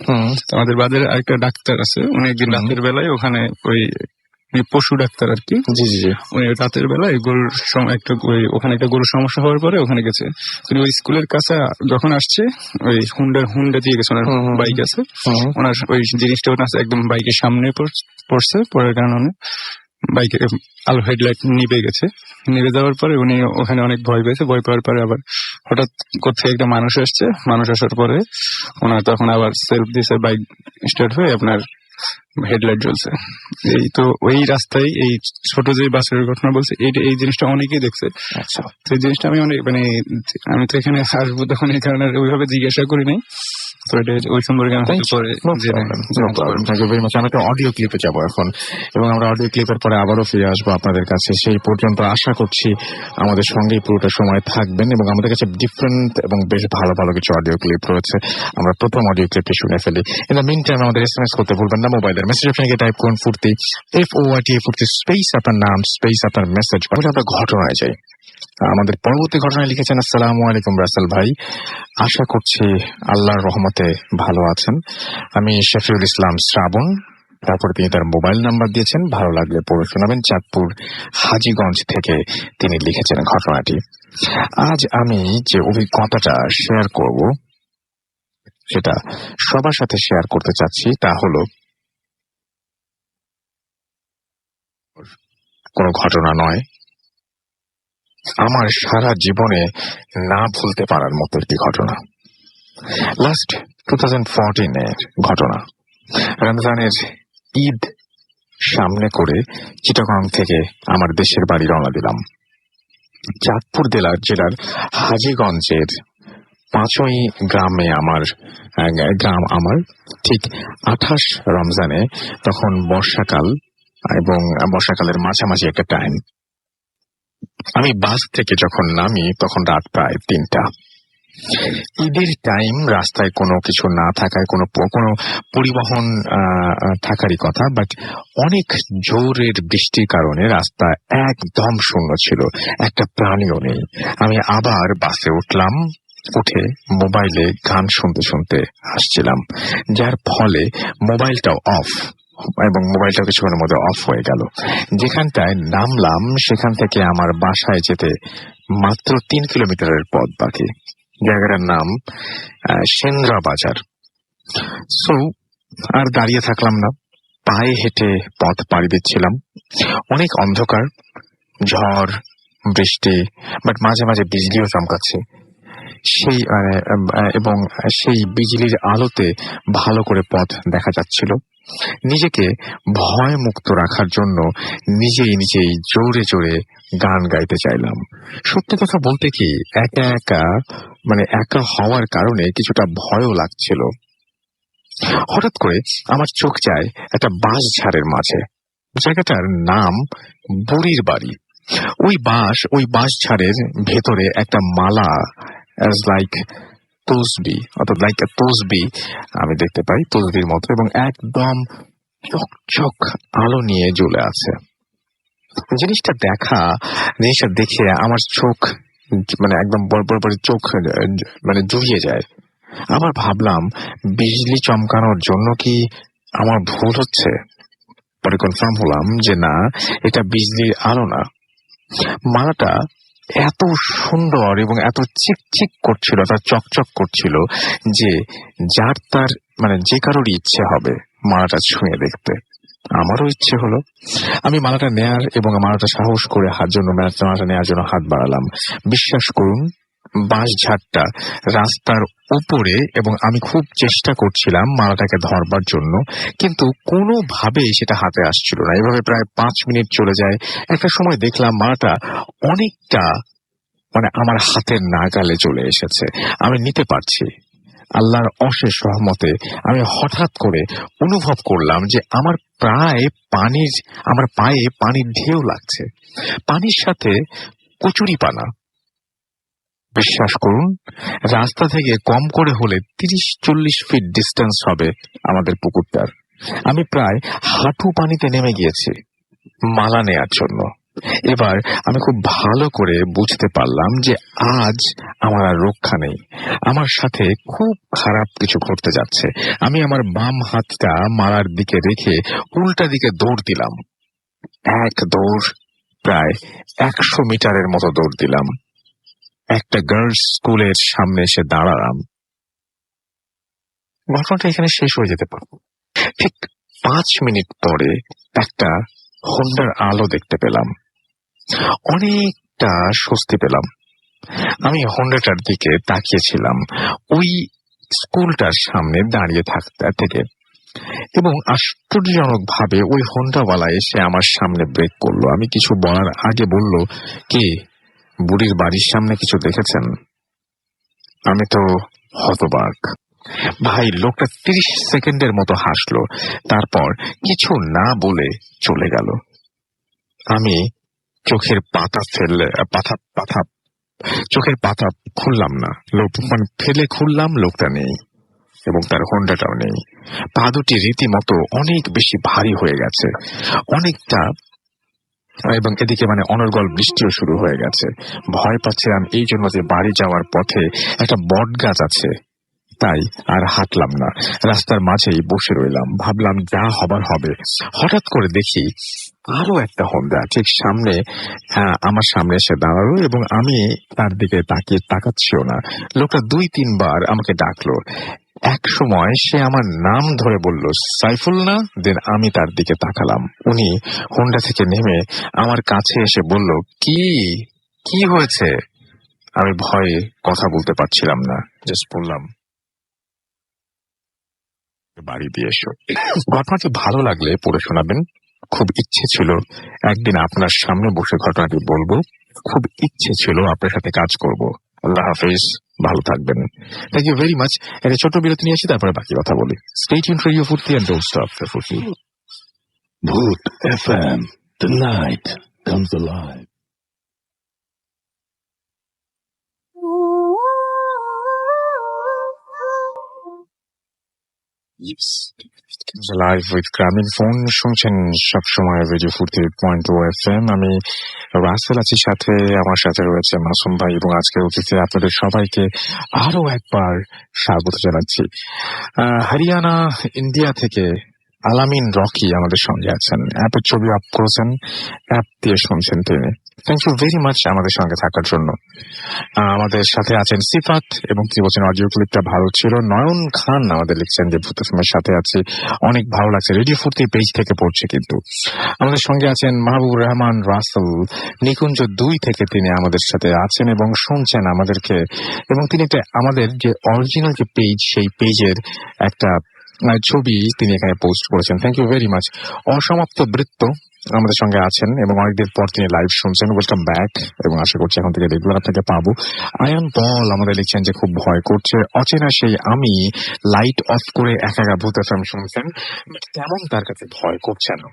আমাদের বাজারে আরেকটা ডাক্তার আছে, উনি একদিন রাতের বেলায় ওখানে ওই পশু ডাক্তার আর কি। উনি রাতের বেলায় ওখানে একটা গরুর সমস্যা হওয়ার পরে ওখানে গেছে। তিনি ওই স্কুলের কাছে যখন আসছে ওই হুন্ডা দিয়ে গেছে, ওনার বাইক আছে, ওনার ওই জিনিসটা ওনার একদম বাইকের সামনে পড়ছে। পড়ার কারণে বাইকের আলো হেডলাইট নিভে যাওয়ার পরে উনি ওখানে অনেক ভয় পেয়েছে। ভয় পাওয়ার পরে আবার হঠাৎ কোথায় একটা মানুষ আসার পরে ওনার তখন আবার সেলফ দিয়েছে, বাইক স্টার্ট হয়ে আপনার হেডলাইট জ্বলছে। এই তো ওই রাস্তায় এই ছোট যে বাসের ঘটনা বলছে, এই জিনিসটা অনেকেই দেখছে। আচ্ছা, সেই জিনিসটা আমি অনেক মানে আমি তো এখানে আসবো তখন এই কারণে ওইভাবে জিজ্ঞাসা করি নাই। তো এটা ওই সম্পর্কে আমি একটা অডিও ক্লিপে যাবো এখন, এবং আমরা অডিও ক্লিপের পরে আবারও ফিরে আসবো আপনাদের কাছে। সেই পর্যন্ত আশা করছি আমাদের সঙ্গেই পুরোটা সময় থাকবেন, এবং আমাদের কাছে ডিফারেন্ট এবং বেশ ভালো ভালো কিছু অডিও ক্লিপ রয়েছে। আমরা প্রথম অডিও ক্লিপটি শুনে ফেলি। ইন দ্য মিন টাইম আমাদের SMS করতে ভুলবেন না। মোবাইলের মেসেজ অপশনে টাইপ করুন ফুর্তি, FORT ফুর্তি, স্পেস আপনার নাম, স্পেস আপনার মেসেজ। আমরা ঘটনায় যাই। আমাদের পরবর্তী ঘটনায় লিখেছেন, আসসালামু আলাইকুম রাসেল ভাই, আশা করছি আল্লাহর রহমতে ভালো আছেন। আমি শফিউল ইসলাম শ্রাবণ। তারপরে তিনি তার মোবাইল নাম্বার দিয়েছেন, ভালো লাগলে পড়ে শোনাবেন। চাঁদপুর হাজীগঞ্জ থেকে তিনি লিখেছেন ঘটনাটি। আজ আমি যে অভিজ্ঞতাটা শেয়ার করব সেটা সবার সাথে শেয়ার করতে চাচ্ছি। তা হলো কোনো ঘটনা নয়, আমার সারা জীবনে না ভুলতে পারার মতো একটি ঘটনা। লাস্ট 2014 ঘটনা। রমজানের ঈদ সামনে করে চিটাগং থেকে আমার দেশের বাড়ি রওনা দিলাম। চাঁদপুর জেলার হাজীগঞ্জের 5 গ্রামে গ্রাম আমার ঠিক 28 রমজানে, তখন বর্ষাকাল এবং বর্ষাকালের মাঝামাঝি একটা টাইম। আমি বাস থেকে যখন নামি তখন রাত প্রায় 3টা। ঈদের টাইম, রাস্তায় কোনো কিছু না থাকায়, কোনো কোনো পরিবহন থাকারই কথা, বাট অনেক জোরের বৃষ্টির কারণে রাস্তা একদম শূন্য ছিল, একটা প্রাণীও নেই। আমি আবার বাসে উঠলাম, উঠে মোবাইলে গান শুনতে শুনতে আসছিলাম, যার ফলে মোবাইলটাও অফ, এবং মোবাইলটা কিছুক্ষণের মধ্যে অফ হয়ে গেল। যেখানটায় নামলাম সেখান থেকে আমার বাসায় যেতে মাত্র 3 কিলোমিটারের পথ বাকি। জায়গাটার নাম সেন্দ্রা বাজার। সো আর দাঁড়িয়ে থাকলাম না, পায়ে হেঁটে পথ পাড়ি দিচ্ছিলাম। অনেক অন্ধকার, ঝড় বৃষ্টি, বাট মাঝে মাঝে বিজলিও চমকাচ্ছে। সেই এবং সেই বিজলির আলোতে ভালো করে পথ দেখা যাচ্ছিল। নিজেকে ভয় মুক্ত রাখার জন্য নিজেই নিজেই জোরে জোরে গান গাইতে চাইলাম। সত্যি কথা বলতে কি, একা একা একা হওয়ার কারণে কিছুটা ভয়ও লাগছিল। হঠাৎ করে আমার চোখ যায় একটা বাঁশঝাড়ের মাঝে। জায়গাটার নাম বুড়ির বাড়ি। ওই বাঁশঝাড়ের ভেতরে একটা মালা, অ্যাজ লাইক তসবি, অর্থাৎ লাইক তসবি আমি দেখতে পাই, তসবির মতো, এবং একদম চকচক আলো নিয়ে জ্বলে আছে। জিনিসটা দেখে আমার চোখ একদম বড় চোখ জুড়িয়ে যায়। আবার ভাবলাম, বিজলি চমকানোর জন্য কি আমার ভুল হচ্ছে? পরে কনফার্ম হলাম যে না, এটা বিজলির আলো না। মালাটা এত সুন্দর এবং এত চিকচিক করছিল, তার চকচক করছিল যে যার তার যে কারোরই ইচ্ছে হবে মালাটা ছুঁয়ে দেখতে। আমারও ইচ্ছে হলো। আমি মালাটা নেয়ার এবং মালাটা সাহস করে মালাটা নেয়ার জন্য হাত বাড়ালাম। বিশ্বাস করুন, বাঁশঝাড়টা রাস্তার উপরে, এবং আমি খুব চেষ্টা করছিলাম মালাটাকে ধরবার জন্য, কিন্তু কোনোভাবেই সেটা হাতে আসছিল না। এভাবে প্রায় 5 মিনিট চলে যায়। একটা সময় দেখলাম মালাটা অনেকটা আমার হাতের নাগালে চলে এসেছে, আমি নিতে পারছি। আল্লাহর অশেষ রহমতে আমি হঠাৎ করে অনুভব করলাম যে আমার পায়ে পানির ঢেউ লাগছে, পানির সাথে কচুরিপানা। বিশ্বাস করুন, রাস্তা থেকে কম করে হলে 30-40 ফিট ডিস্টেন্স হবে আমাদের পুকুরটার। আমি প্রায় হাঁটু পানিতে নেমে গিয়েছি মালা নেয়ার জন্য। এবার আমি খুব ভালো করে বুঝতে পারলাম যে আজ আমার আর রক্ষা নেই, আমার সাথে খুব খারাপ কিছু ঘটতে যাচ্ছে। আমি আমার বাম হাতটা মালার দিকে রেখে উল্টা দিকে দৌড় দিলাম। এক দৌড় প্রায় 100 মিটারের মতো দৌড় দিলাম। একটা গার্লস স্কুলের সামনে এসে দাঁড়ালাম। ঘটনাটা এখানে শেষ হয়ে যেতে পারত। ঠিক 5 মিনিট পরে একটা হোন্ডার আলো দেখতে পেলাম। অনেকটা স্বস্তি পেলাম। আমি হোন্ডাটার দিকে তাকিয়েছিলাম ওই স্কুলটার সামনে দাঁড়িয়ে থেকে, এবং আশ্চর্যজনক ভাবে ওই হোন্ডাওয়ালা এসে আমার সামনে ব্রেক করলো। আমি কিছু বলার আগে বলল, কে, বুড়ির বাড়ির সামনে কিছু দেখেছেন? আমি তো হতবাক। ভাই, লোকটা 30 সেকেন্ডের মতো হাসলো, তারপর কিছু না বলে চলে গেল। আমি চোখের পাতা খুললাম না, ফেলে খুললাম, লোকটা নেই এবং তার হোন্ডাটাও নেই। পা দুটি রীতিমতো অনেক বেশি ভারী হয়ে গেছে, অনেকটা, এবং এদিকে অনর্গল বৃষ্টিও শুরু হয়ে গেছে। ভয় পাচ্ছিলাম এই জন্য যে বাড়ি যাওয়ার পথে একটা বট গাছ আছে, তাই আর হাঁটলাম না, রাস্তার মাঝেই বসে রইলাম। ভাবলাম যা হবার হবে। হঠাৎ করে দেখি আরো একটা হোন্ডা ঠিক আমার সামনে এসে দাঁড়ালো, এবং আমি তার দিকে তাকাচ্ছিও না। লোকটা 2-3 বার আমাকে ডাকলো। এক সময় সে আমার নাম ধরে বলল, সাইফুল না? দেন আমি তার দিকে তাকালাম। উনি হোন্ডা থেকে নেমে আমার কাছে এসে বলল, কি হয়েছে? আমি ভয়ে কথা বলতে পারছিলাম না, জাস্ট বললাম, বাড়ি দিয়ে এসো। ঘটনাটি ভালো লাগলে পড়ে শোনাবেন। খুব ইচ্ছে ছিল একদিন আপনার সামনে বসে ঘটনাটি বলবো, খুব ইচ্ছে ছিল আপনার সাথে কাজ করব। আল্লাহ হাফেজ, ভালো থাকবেন। Thank you very much. একটা ছোট বিরতি নিয়ে আসি, তারপরে বাকি কথা বলি। Stay tuned for radio Foorti and don't stop the Foorti. Voot FM, the night comes alive. Live with Grameenphone শুনছেন সবসময় রেডিও ফুর্তি .2 FM। আমি রাসেল আছি, সাথে আমার সাথে রয়েছে মাসুম ভাই এবং আজকের অতিথি আপনাদের সবাইকে আরো একবার স্বাগত জানাচ্ছি। হরিয়ানা ইন্ডিয়া থেকে আলামিন রকি আমাদের সঙ্গে আছেন, অ্যাপের ছবি আপ করেছেন, অ্যাপ দিয়ে শুনছেন তিনি। থ্যাংক ইউ ভেরি মাচ আমাদের সঙ্গে থাকার জন্য। আমাদের সাথে আছেন সিফাত এবং কি বলছেন অডিও ক্লিপটা ভালো ছিল। নয়ন খান আমাদের লিখছেন যে ভূত ফিল্মের সাথে আছি, অনেক ভালো লাগছে, রেডিও ফুর্তি পেজ থেকে পড়ছে কিন্তু। আমাদের সঙ্গে আছেন মাহবুবুর রহমান রাসেল, নিকুঞ্জ 2 থেকে তিনি আমাদের সাথে আছেন এবং শুনছেন আমাদেরকে, এবং তিনি একটা আমাদের যে অরিজিনাল যে পেজ সেই পেজের একটা ছবি তিনি এখানে পোস্ট করেছেন। Thank you very much. অসমাপ্ত বৃত্ত আমাদের সঙ্গে আছেন এবং অনেকদিন পর তিনি লাইভ শুনছেন, ওয়েলকাম ব্যাক, এবং আশা করছি এখন থেকে রেগুলার আপনাকে পাবো। আয়ান পল আমাদের লিখছেন যে খুব ভয় করছে, অচেনা সেই আমি লাইট অফ করে একা একা ভূত এফএম শুনছেন, তেমন তার কাছে ভয় করছে না।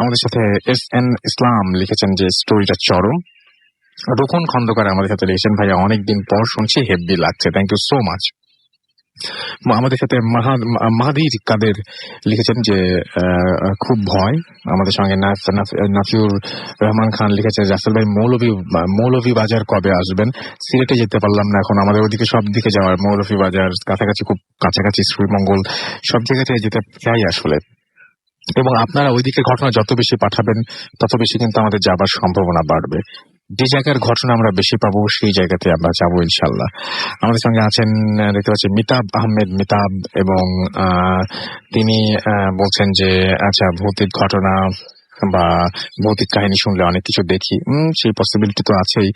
আমাদের সাথে SN ইসলাম লিখেছেন যে স্টোরিটা চরম। রোকন খন্দকার আমাদের সাথে লিখেছেন ভাইয়া অনেকদিন পর শুনছি, হেভি লাগছে, থ্যাংক ইউ সো মাচ। আমাদের সাথে মাহাদির কাদের লিখেছেন যে খুব ভয়। আমাদের সঙ্গে নাফিউর রহমান খান লিখেছেন রাসেল ভাই মৌলভী বাজার কবে আসবেন? সিলেটে যেতে পারলাম না এখন, আমাদের ওইদিকে সব দিকে যাওয়ার, মৌলভী বাজার কাছাকাছি, খুব কাছাকাছি শ্রীমঙ্গল, সব জায়গাতে যেতে চাই আসলে। এবং আপনারা ওইদিকে ঘটনা যত বেশি পাঠাবেন তত বেশি কিন্তু আমাদের যাবার সম্ভাবনা বাড়বে। যে জায়গার ঘটনা আমরা বেশি পাবো সেই জায়গাতে আমরা যাবো ইনশাল্লাহ। আমাদের সঙ্গে আছেন দেখতে পাচ্ছি মিতাব আহমেদ মিতাব, এবং তিনি বলছেন যে আচ্ছা ভৌতিক ঘটনা বা ভৌতিক কাহিনী শুনলে অনেক কিছু দেখি, সেই পসিবিলিটি তো আছেই।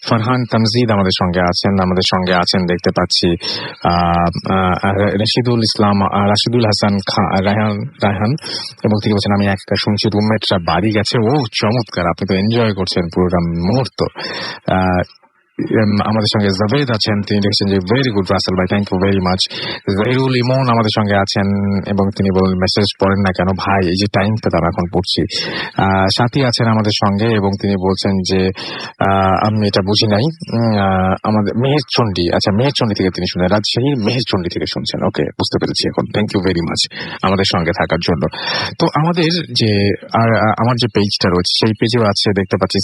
ফারহান তামজিদ আমাদের সঙ্গে আছেন দেখতে পাচ্ছি রাশিদুল হাসান রায়হান, এবং তিনি বলছেন আমি একটা শুনছি রুমমেটরা বাড়ি গেছে। ও চমৎকার, আপনি তো এনজয় করছেন পুরোটা মুহূর্ত। আমাদের সঙ্গে জাভেদ আছেন, তিনি লিখেছেন যে ভেরি গুড রাসেল ভাই, thank you very much. Zahirul Emon আমাদের সঙ্গে আছেন এবং তিনি বলেন মেসেজ পড়েন না কেন ভাই, এই যে টাইম পেতাম এখন পড়ছি। সাথী আছেন আমাদের সঙ্গে এবং তিনি বলছেন যে আমি এটা বুঝি নাই, আমাদের মেহেরচণ্ডী, আচ্ছা মেহেরচণ্ডী থেকে তিনি শুনেন, রাজশাহীর মেহেরচণ্ডী থেকে শুনছেন। ওকে, বুঝতে পেরেছি এখন, থ্যাংক ইউ ভেরি মাচ আমাদের সঙ্গে থাকার জন্য। তো আমাদের যে আমার যে পেজটা রয়েছে সেই পেজেও আছে দেখতে পাচ্ছি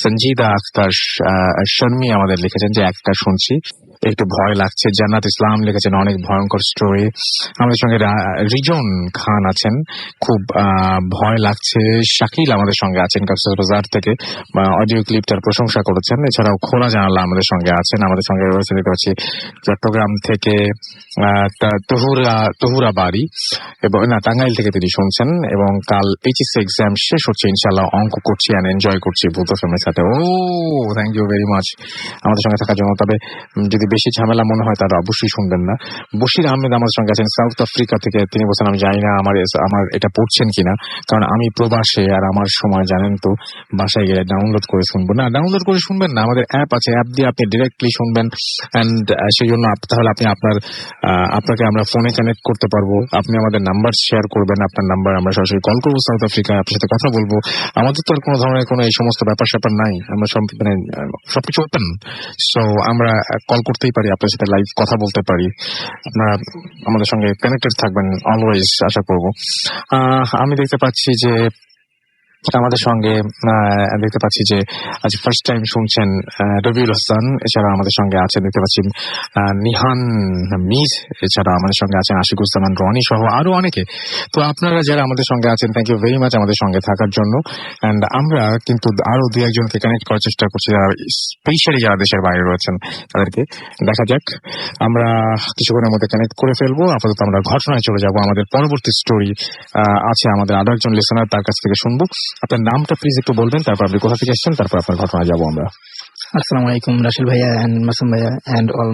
সঞ্জিদা আক্তার শর্মী আমাদের লিখেছেন যে একটা শুনছি, একটু ভয় লাগছে। জান্নাত ইসলাম লিখেছেন অনেক ভয়ঙ্কর স্টোরি। আমাদের সঙ্গে রিজন খান আছেন, খুব ভয় লাগছে। শাকিল আমাদের সঙ্গে আছেন কক্সবাজার থেকে, অডিও ক্লিপটার প্রশংসা করেছেন। এছাড়াও খোলা জানালা আমাদের সঙ্গে আছেন। আমাদের সঙ্গে রয়েছে দেখতে পাচ্ছি চট্টগ্রাম থেকে তহুরা বাড়ি, এবং টাঙ্গাইল থেকে তিনি শুনছেন, এবং কাল এইচএসসি এক্সাম শেষ হচ্ছে, ইনশাল্লাহ অঙ্ক করছি অ্যান্ড এনজয় করছি ভূত ফিল্মের সাথে। ও থ্যাংক ইউ ভেরি মাচ আমাদের সঙ্গে থাকার জন্য। তবে যদি বেশি ঝামেলা মনে হয় তাহলে অবশ্যই শুনবেন না। বশির আহমেদ আমাদের সঙ্গে আছেন সাউথ আফ্রিকা থেকে, তিনি বলছেন আমি জানি না আমার এটা পড়ছেন কিনা, কারণ আমি প্রবাসে আর আমার সময় জানেন তো, বাসায় গেলে ডাউনলোড করে শুনবো না। ডাউনলোড করে শুনবেন না, আমাদের অ্যাপ আছে, অ্যাপ দিয়ে আপনি ডিরেক্টলি শুনবেন। অ্যান্ড সেই জন্য তাহলে আপনি আপনাকে আমরা ফোনে কানেক্ট করতে পারবো, আপনি আমাদের নাম্বার শেয়ার করবেন, আপনার নাম্বার আমরা সরাসরি কল করবো সাউথ আফ্রিকায়, আপনার সাথে কথা বলবো। আমাদের তো আর কোনো ধরনের কোনো এই সমস্ত ব্যাপার স্যাপার নাই, আমরা সবকিছু ওপেন। সো আমরা কল করতেই পারি, আপনার সাথে লাইভ কথা বলতে পারি। আপনারা আমাদের সঙ্গে কানেক্টেড থাকবেন অলওয়েজ, আশা করবো। আমি দেখতে পাচ্ছি যে আমাদের সঙ্গে দেখতে পাচ্ছি যে আজ ফার্স্ট টাইম শুনছেন রবিউল হাসান, এছাড়া আমাদের সঙ্গে আছেন দেখতে পাচ্ছি নিহান মিজ, এছাড়া আমাদের সঙ্গে আছেন আশিকুজ্জামান রনি সহ আরো অনেকে। তো আপনারা যারা আমাদের সঙ্গে আছেন, থ্যাংক ইউ ভেরি মাচ আমাদের সঙ্গে থাকার জন্য। অ্যান্ড আমরা কিন্তু আরো 2-1জনকে কানেক্ট করার চেষ্টা করছি, যারা স্পেশালি যারা দেশের বাইরে রয়েছেন তাদেরকে। দেখা যাক, আমরা কিছুক্ষণের মধ্যে কানেক্ট করে ফেলবো। আপাতত আমরা ঘটনায় চলে যাব। আমাদের পরবর্তী স্টোরি আছে আমাদের আরো একজন লিসেনার, তার কাছ থেকে শুনবো। আপনার নামটা প্লিজ একটু বলবেন, তারপর আপনি কোথা থেকে এসেছেন, তারপর আপনার ঘটনায় যাবো আমরা। আসসালামু আলাইকুম রাসেল ভাইয়া এন্ড মাসুম ভাইয়া and all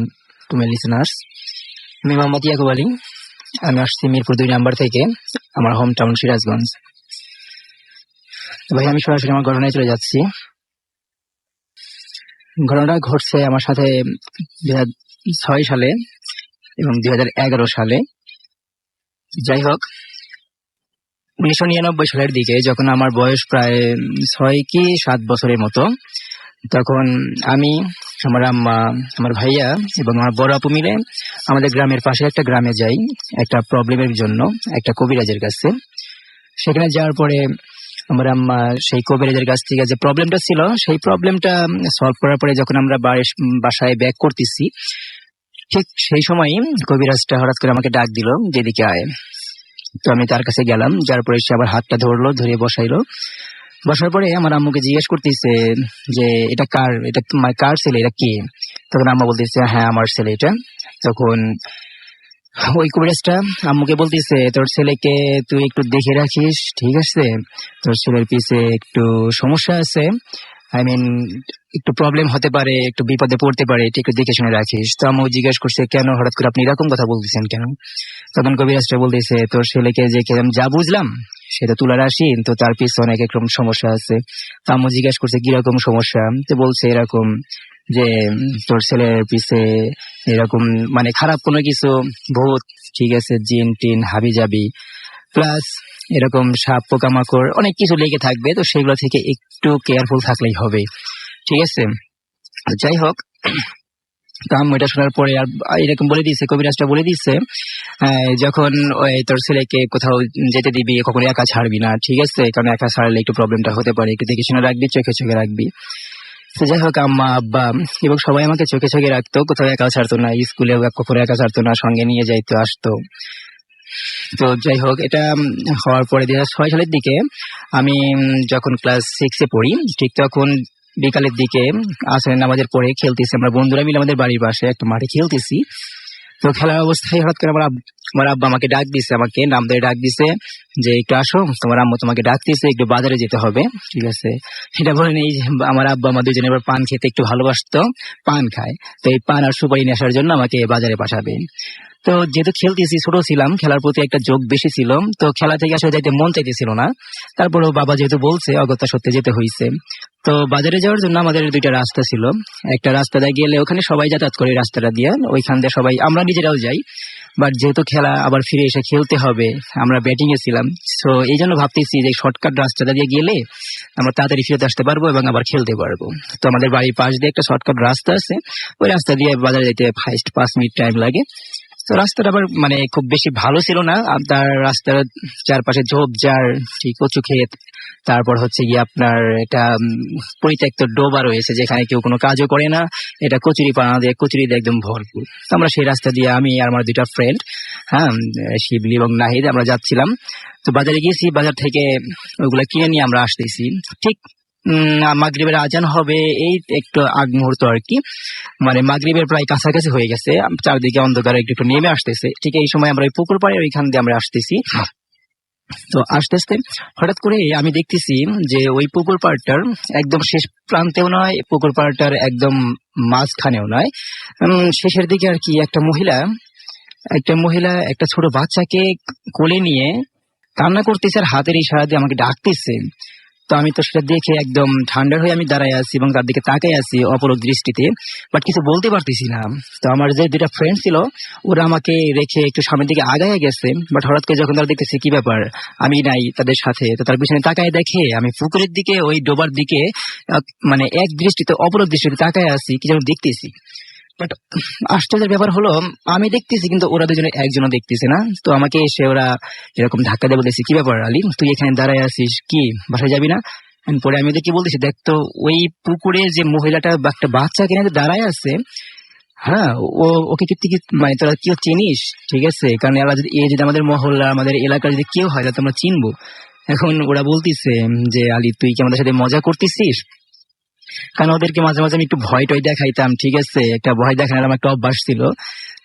to my listeners. আমি মোহাম্মদ ইয়াকুব আলী, আমি আসছি মিরপুর 2 নাম্বার থেকে, আমার হোম টাউন সিরাজগঞ্জ। ভাই আমি সরাসরি আমার ঘটনায় চলে যাচ্ছি। ঘটনাটা ঘটছে আমার সাথে 2006 সালে এবং 2011 সালে। যাই হোক, 1999 সালের দিকে যখন আমার বয়স প্রায় 6 কি 7 বছরের মতো, তখন আমি আমার আম্মা, আমার ভাইয়া এবং আমার বড় আপু মিলে আমাদের গ্রামের পাশে একটা গ্রামে যাই একটা প্রবলেমের জন্য, একটা কবিরাজের কাছে। সেখানে যাওয়ার পরে আমার আম্মা সেই কবিরাজের কাছ থেকে যে প্রবলেমটা ছিল সেই প্রবলেমটা সলভ করার পরে যখন আমরা বাসায় ব্যাক করতেছি, ঠিক সেই সময় কবিরাজটা হঠাৎ করে আমাকে ডাক দিল, যেদিকে আয়। তো আমি তার কাছে গেলাম, যার পরে সে আবার হাতটা ধরলো, ধরে বসাইলো। বসার পরে আমার আম্মুকে জিজ্ঞেস করতেছে যে এটা কার, এটা কার ছেলে, এটা কে? তখন আম্মা বলতেছে হ্যাঁ আমার ছেলে এটা। তখন ওই কবিরাজটা আম্মুকে বলতেছে তোর ছেলেকে তুই একটু দেখে রাখিস, ঠিক আছে? তোর ছেলের পিছে একটু সমস্যা আছে, আই মিন একটু প্রবলেম হতে পারে, একটু বিপদে পড়তে পারে, এটা একটু দেখে শুনে রাখিস। তো আম্মু জিজ্ঞেস করছে কেন হঠাৎ করে আপনি এরকম কথা বলতেছেন কেন? তখন কবিরাজটা বলতেছে তোর ছেলেকে যে আমি যা বুঝলাম সেটা তুলা রাশি, তো তার পিছনে অনেক রকম সমস্যা আছে। তো আম্মু জিজ্ঞেস করছে কিরকম সমস্যা? তো বলছে এরকম যে তোর ছেলের পিছে এরকম মানে খারাপ কোনো কিছু, ভূত, ঠিক আছে, জিন টিন হাবি জাবি, প্লাস এরকম সাপ পোকামাকড় অনেক কিছু লেগে থাকবে, তো সেগুলো থেকে একটু কেয়ারফুল থাকলেই হবে, ঠিক আছে? যাই হোক, তো আম্মু এটা শোনার পরে আর এরকম বলে দিয়েছে, কবিরাজটা বলে দিচ্ছে যখন ওই তোর ছেলেকে কোথাও যেতে দিবি কখনো একা ছাড়বি না, ঠিক আছে? কারণ একা ছাড়লে একটু প্রবলেমটা হতে পারে, একটু দেখে শুনে রাখবি, চোখে চোখে রাখবি। তো যাই হোক, আম্মা আব্বা এবং সবাই আমাকে চোখে চোখে রাখতো, কোথাও একা ছাড়তো না, স্কুলে কখনো একা ছাড়তো না, সঙ্গে নিয়ে যাইতো আসতো। তো যাই হোক, এটা হওয়ার পরে 2006 সালের দিকে আমি যখন ক্লাস 6-এ পড়ি, ঠিক তখন বিকালের দিকে আসরের নামাজের পরে খেলতেছি, আমরা বন্ধুরা মিলে আমাদের বাড়ির পাশে একটা মাঠে খেলতেছি। তো খেলার অবস্থায় হঠাৎ করে আমার আব্বা আমাকে ডাক দিছে, আমাকে নাম ধরে ডাক দিছে যে একটু আসো, তোমার আম্মু তোমাকে ডাকতেছে, একটু বাজারে যেতে হবে, ঠিক আছে? এটা বলে নেই যে আমার আব্বা আমার দুজনে এবার পান খেতে একটু ভালোবাসতো, পান খায়, তো এই পান আর সুপারি নিয়ে আসার জন্য আমাকে বাজারে পাঠাবে। তো যেহেতু খেলতেছি, ছোট ছিলাম, খেলার প্রতি একটা যোগ বেশি ছিল, তো খেলা থেকে আসলে যাইতে মন চাইতেছিল না। তারপরেও বাবা যেহেতু বলছে, অগত্যা সত্যি যেতে হয়েছে। তো বাজারে যাওয়ার জন্য আমাদের দুইটা রাস্তা ছিল, একটা রাস্তা দিয়ে গেলে ওখানে সবাই যাতায়াত করে, রাস্তাটা দিয়ে ওইখান দিয়ে সবাই, আমরা নিজেরাও যাই, বাট যেহেতু খেলা আবার ফিরে এসে খেলতে হবে, আমরা ব্যাটিং এ ছিলাম, তো এই জন্য ভাবতেছি যে শর্টকাট রাস্তাটা দিয়ে গেলে আমরা তাড়াতাড়ি ফিরে আসতে পারবো এবং আবার খেলতে পারবো। তো আমাদের বাড়ির পাশ দিয়ে একটা শর্টকাট রাস্তা আছে, ওই রাস্তা দিয়ে বাজারে যেতে হাইস্ট 5 মিনিট টাইম লাগে। তো রাস্তাটা আবার মানে খুব বেশি ভালো ছিল না, আর তার রাস্তার চারপাশে ঝোপঝাড়, ঠিক কচু ক্ষেত, তারপর হচ্ছে গিয়ে আপনার এটা পরিত্যক্ত ডোবা রয়েছে যেখানে কেউ কোনো কাজও করে না, এটা কচুরি পানা দিয়ে, কচুরি দিয়ে একদম ভরপুর। তো আমরা সেই রাস্তা দিয়ে আমি আর আমার দুইটা ফ্রেন্ড, হ্যাঁ, শিবলি এবং নাহিদ, আমরা যাচ্ছিলাম। তো বাজারে গিয়েছি, বাজার থেকে ওইগুলা কিনে নিয়ে আমরা আসতেছি। ঠিক মাগরিবের আজান হবে এই একটু আগ মুহূর্ত আর কি, মানে মাগরিবের প্রায় কাছাকাছি হয়ে গেছে, চারদিকে অন্ধকার একটু একটু নেমে আসতেছে। ঠিক এই সময় আমরা ওই পুকুর পাড়ে ওইখান দিয়ে আমরা আসতেছি। তো আস্তে আস্তে হঠাৎ করে আমি দেখতেছি যে ওই পুকুর পাড়টার একদম শেষ প্রান্তেও নয়, পুকুর পাড়টার একদম মাঝখানেও নয়, শেষের দিকে আর কি, একটা মহিলা একটা ছোট বাচ্চাকে কোলে নিয়ে কান্না করতেছে আর হাতের ইশারা দিয়ে আমাকে ডাকতেছে। তো আমি তো সেটা দেখে একদম ঠান্ডা হয়ে আমি দাঁড়ায় আছি এবং তার দিকে তাকাই আছি অপলক দৃষ্টিতে, বাট কিছু বলতে পারতেছি না। তো আমার যে দুটা ফ্রেন্ড ছিল ওরা আমাকে রেখে একটু সামনের দিকে আগায় গেছে, বাট হঠাৎ করে যখন তারা দেখতেছে কি ব্যাপার, আমি নাই তাদের সাথে, তো তার পিছনে তাকায় দেখে আমি পুকুরের দিকে, ওই ডোবার দিকে মানে এক দৃষ্টিতে, অপলক দৃষ্টিতে তাকায় আছি, কি যেন দেখতেছি। বাট আশ্চর্যের ব্যাপার হলো আমি দেখতেছি কিন্তু ওরা দুজনে একজনও দেখতেছে না। তো আমাকে এসে ওরা এরকম ধাক্কা দিয়ে বলতেছি কি ব্যাপার আলী, তুই এখানে দাঁড়ায় আছিস, কি বাসায় যাবি না? পরে আমি ওদের কি বলতেছি, দেখ তো ওই পুকুরে যে মহিলাটা একটা বাচ্চা কিনে দাঁড়ায় আছে, হ্যাঁ, ওকে কি মানে তোরা কেউ চিনিস? ঠিক আছে, কারণ এরা যদি আমাদের মহল্লা, আমাদের এলাকার যদি কেউ হয় তাহলে আমরা চিনবো। এখন ওরা বলতেছে যে আলী তুই কি আমাদের সাথে মজা করতেছিস? কারণ ওদেরকে মাঝে মাঝে আমি একটু ভয় টয় দেখাইতাম, ঠিক আছে, একটা ভয় দেখানোর আমার একটা অভ্যাস ছিল।